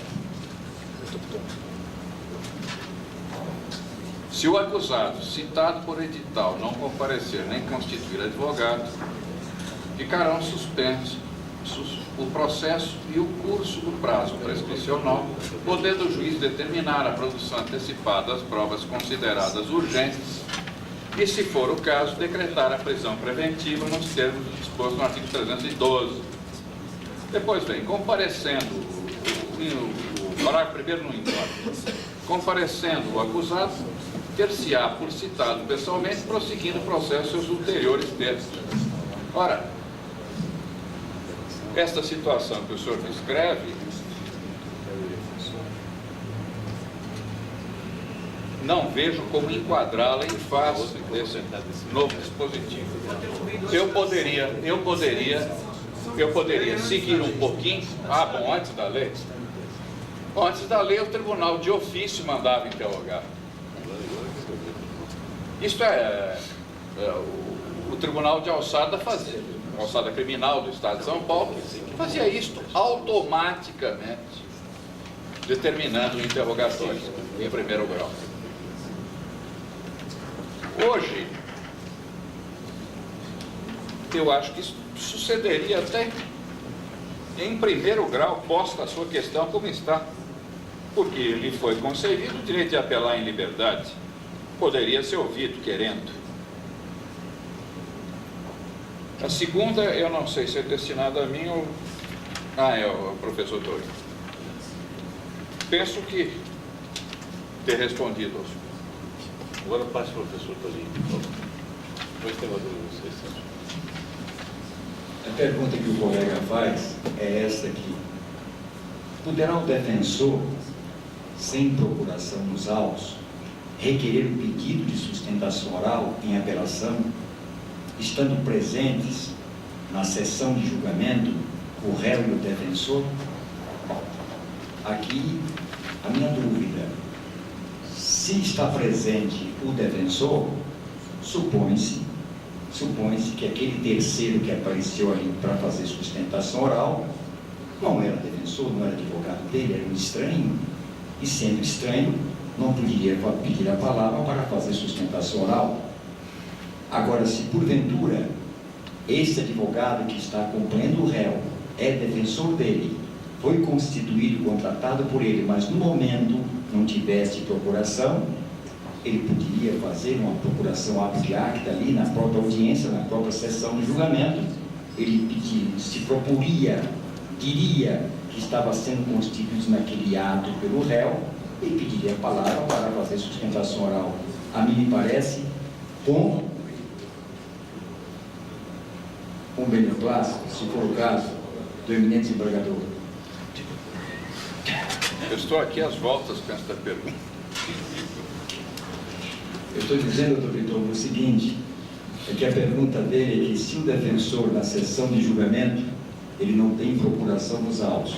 Se o acusado, citado por edital, não comparecer nem constituir advogado, ficarão suspensos o processo e o curso do prazo prescricional, podendo o juiz determinar a produção antecipada das provas consideradas urgentes e, se for o caso, decretar a prisão preventiva nos termos dispostos no artigo 312. Depois vem, comparecendo, o parágrafo primeiro não importa, comparecendo o acusado, ter-se-á por citado pessoalmente, prosseguindo o processo seus ulteriores termos. Ora, esta situação que o senhor descreve não vejo como enquadrá-la em face desse novo dispositivo. Eu poderia seguir um pouquinho. Bom, antes da lei. Bom, antes da lei, o tribunal de ofício mandava interrogar. Isto o tribunal de alçada fazia. A alçada criminal do Estado de São Paulo fazia isto automaticamente, determinando o interrogatório em primeiro grau. Hoje, eu acho que isso sucederia até em primeiro grau, posta a sua questão como está, porque lhe foi concedido o direito de apelar em liberdade, poderia ser ouvido querendo. A segunda, eu não sei se é destinada a mim ou... é o professor Torinho. Penso que ter respondido ao senhor. Agora passe para o professor Torinho, por favor. Depois tem uma dúvida, vocês. A pergunta que o colega faz é esta aqui. Poderá o defensor, sem procuração nos autos, requerer o pedido de sustentação oral em apelação, estando presentes na sessão de julgamento o réu e o defensor? Aqui, a minha dúvida. Se está presente o defensor, supõe-se que aquele terceiro que apareceu ali para fazer sustentação oral não era defensor, não era advogado dele, era um estranho, e sendo estranho, não poderia pedir a palavra para fazer sustentação oral. Agora, se porventura esse advogado que está acompanhando o réu é defensor dele, foi constituído, contratado por ele, mas no momento não tivesse procuração, ele poderia fazer uma procuração abre acta ali na própria audiência, na própria sessão de julgamento. Ele se proporia, diria que estava sendo constituído naquele ato pelo réu e pediria a palavra para fazer sustentação oral. A mim me parece com beneplácito, se for o caso, do eminente desembargador. Eu estou aqui às voltas com esta pergunta. Eu estou dizendo, doutor Vitor, o seguinte, é que a pergunta dele é que se o defensor, na sessão de julgamento, ele não tem procuração nos autos,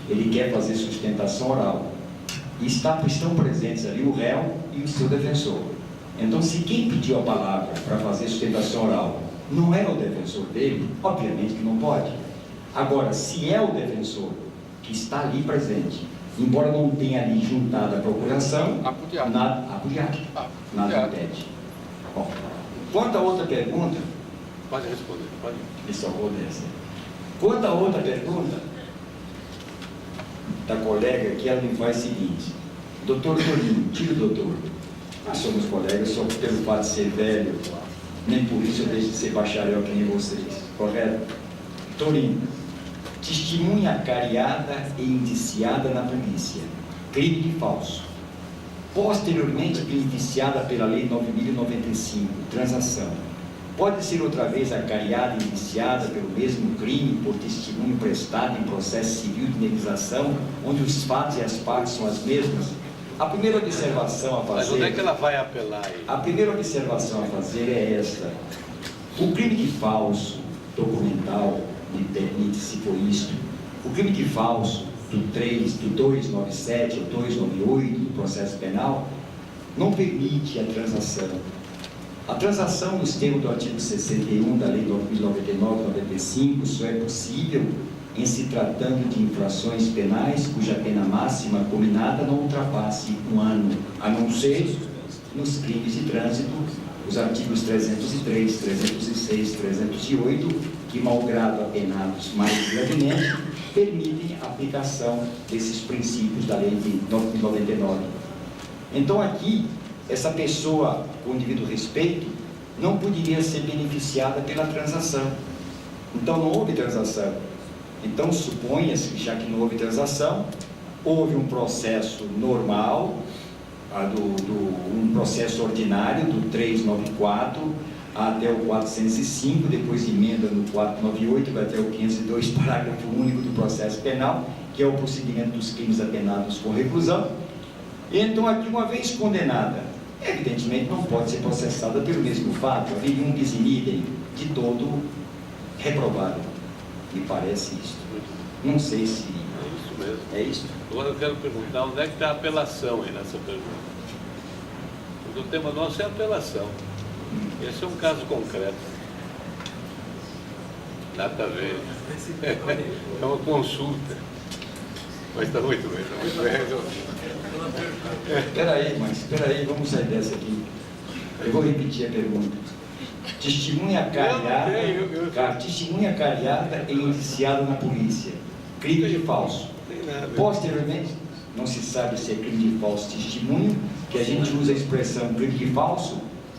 ele quer fazer sustentação oral, e estão presentes ali o réu e o seu defensor. Então, se quem pediu a palavra para fazer sustentação oral não é o defensor dele, obviamente que não pode. Agora, se é o defensor que está ali presente, embora não tenha ali juntado a procuração, nada impede. Bom, quanto a outra pergunta... Pode responder, pode. Isso acontece. Quanto a outra pergunta da colega, que ela me faz o seguinte: doutor Torinho, tira o doutor. Nós somos colegas, só pelo fato de ser velho, nem por isso eu deixo de ser bacharel que nem vocês, correto? Torinho, testemunha cariada e indiciada na polícia, crime de falso, posteriormente beneficiada pela Lei 9.095, transação, pode ser outra vez acariada e indiciada pelo mesmo crime por testemunho prestado em processo civil de indenização, onde os fatos e as partes são as mesmas? A primeira observação a fazer... Mas onde é que ela vai apelar aí? A primeira observação a fazer é esta. O crime de falso documental, me permite se for isto, o crime de falso do 297 ou 298 do processo penal não permite a transação. A transação nos termos do artigo 61 da Lei 9.099/95 só é possível em se tratando de infrações penais cuja pena máxima combinada não ultrapasse 1 ano, a não ser nos crimes de trânsito, os artigos 303, 306, 308, que, malgrado apenados mais levemente, permitem a aplicação desses princípios da Lei de 9.099. Então, aqui, essa pessoa, com devido respeito, não poderia ser beneficiada pela transação. Então, não houve transação. Então, suponha-se, já que não houve transação, houve um processo normal, um processo ordinário do 394 até o 405, depois emenda no 498, vai até o 502, parágrafo único do processo penal, que é o procedimento dos crimes apenados com reclusão. E então, aqui, uma vez condenada, evidentemente não pode ser processada pelo mesmo fato, haveria um bis in idem de todo reprovado. Me parece isso. Não sei se... É isso mesmo. É isso. Agora eu quero perguntar, onde é que está a apelação aí nessa pergunta? Porque o tema nosso é apelação. Esse é um caso concreto. Nada a ver. É uma consulta. Mas está muito bem, está muito bem resolvido. Espera aí, vamos sair dessa aqui. Eu vou repetir a pergunta. Testemunha cariada e indiciada na polícia. Crime de falso. Posteriormente, não se sabe se é crime de falso testemunho, que a gente usa a expressão crime de falso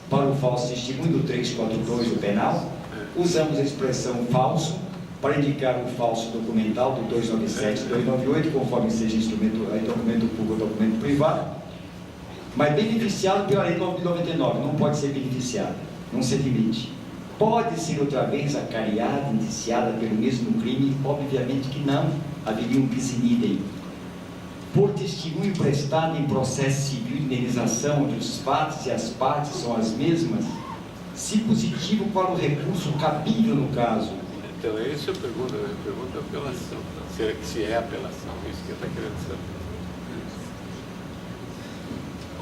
para o falso testemunho do 342 do penal. Usamos a expressão falso para indicar o falso documental do 297 e 298, conforme seja documento público ou documento privado, mas beneficiado pela Lei 9.099, não pode ser beneficiado, não se admite. Pode ser outra vez acariada, indiciada pelo mesmo crime? Obviamente que não, haveria um bis in idem. Por testemunho prestado em processo civil de indenização, onde os fatos e as partes são as mesmas, se positivo para o recurso cabível no caso. Então, essa é a pergunta apelação. Se é apelação, isso que eu estou querendo saber.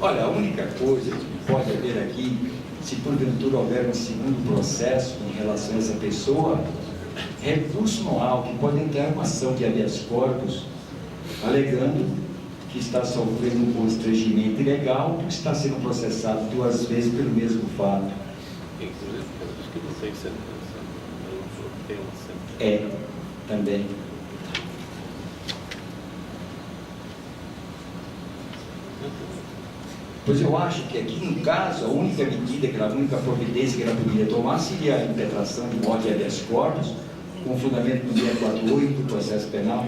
Olha, a única coisa que pode haver aqui, se porventura houver um segundo processo em relação a essa pessoa, recurso não há, que pode entrar uma ação de habeas corpus, alegando que está sofrendo um constrangimento ilegal, porque está sendo processado 2 vezes pelo mesmo fato. Inclusive, acho que não tem sentença. Tem uma sentença. É, também. Pois eu acho que aqui, no caso, a única providência que ela poderia tomar seria a impetração de morte de habeas corpus, com fundamento no 648 do processo penal,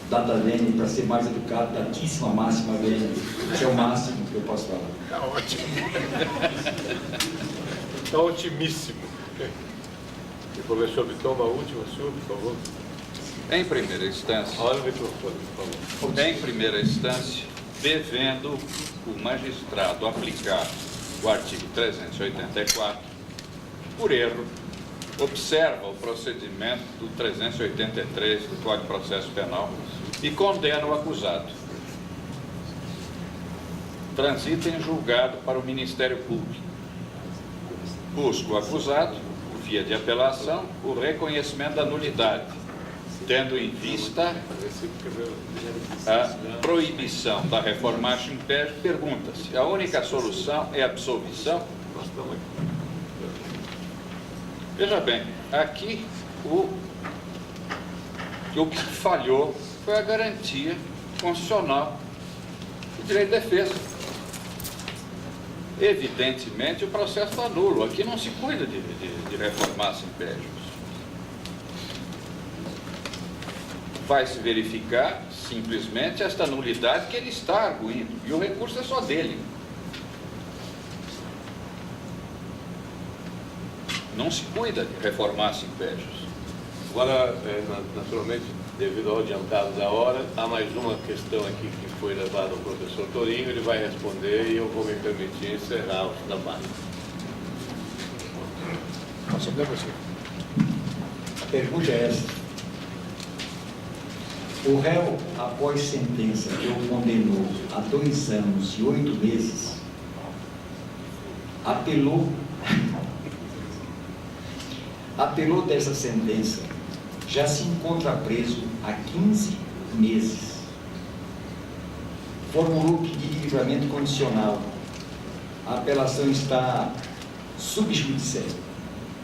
data lene, para ser mais educado, datíssima máxima lene. Esse é o máximo que eu posso falar. Está ótimo. Está otimíssimo. E professor Vitor, uma última sua, por favor. Em primeira instância, Olha o microfone, por favor. em primeira instância, devendo o magistrado aplicar o artigo 384, por erro, observa o procedimento do 383 do Código de Processo Penal e condena o acusado. Transita em julgado para o Ministério Público. Busca o acusado, por via de apelação, o reconhecimento da nulidade, tendo em vista a proibição da reformagem império. Pergunta-se, a única solução é a absolvição? Veja bem, aqui o que falhou foi a garantia constitucional do direito de defesa. Evidentemente, o processo está nulo. Aqui não se cuida de reformar impérios. Vai se verificar simplesmente esta nulidade que ele está arguindo, e o recurso é só dele. não se cuida de reformar Simpégios. Agora, naturalmente, devido ao adiantado da hora, há mais uma questão aqui que foi levada ao professor Torinho, ele vai responder e eu vou me permitir encerrar o trabalho. A pergunta é essa. O réu, após sentença que o condenou a 2 anos e 8 meses, apelou dessa sentença, já se encontra preso há 15 meses. Formulou pedido de livramento condicional. A apelação está sub judice.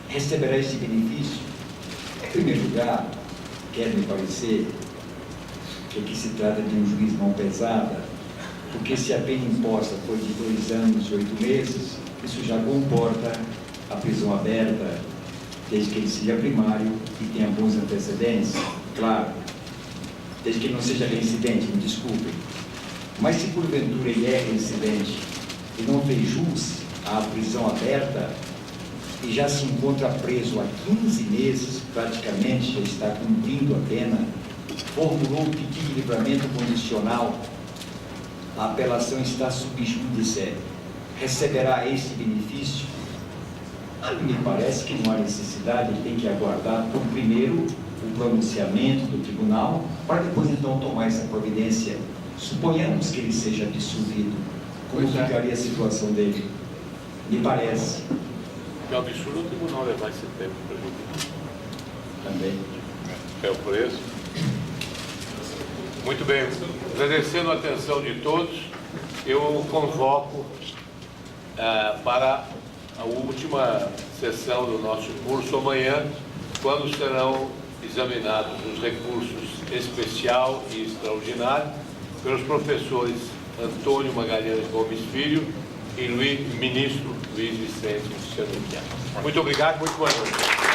Receberá esse benefício? Em primeiro lugar, quero me parecer que aqui se trata de um juiz mão pesada, porque se a pena imposta foi de 2 anos e 8 meses, isso já comporta a prisão aberta, desde que ele seja primário e tenha bons antecedentes, claro, desde que ele não seja reincidente, me desculpem. Mas se porventura ele é reincidente e não fez jus à prisão aberta e já se encontra preso há 15 meses, praticamente já está cumprindo a pena, formulou o pedido de livramento condicional, a apelação está sub judice. Receberá esse benefício? A mim me parece que não há necessidade, ele tem que aguardar por primeiro o pronunciamento do tribunal, para depois então tomar essa providência. Suponhamos que ele seja absolvido, como ficaria a situação dele? Me parece. É um absurdo o tribunal levar esse tempo para julgar. Também. É o preço. Muito bem. Agradecendo a atenção de todos, eu convoco para a última sessão do nosso curso amanhã, quando serão examinados os recursos especial e extraordinário pelos professores Antônio Magalhães Gomes Filho e ministro Luiz Vicente Luciano. Muito obrigado, muito boa noite.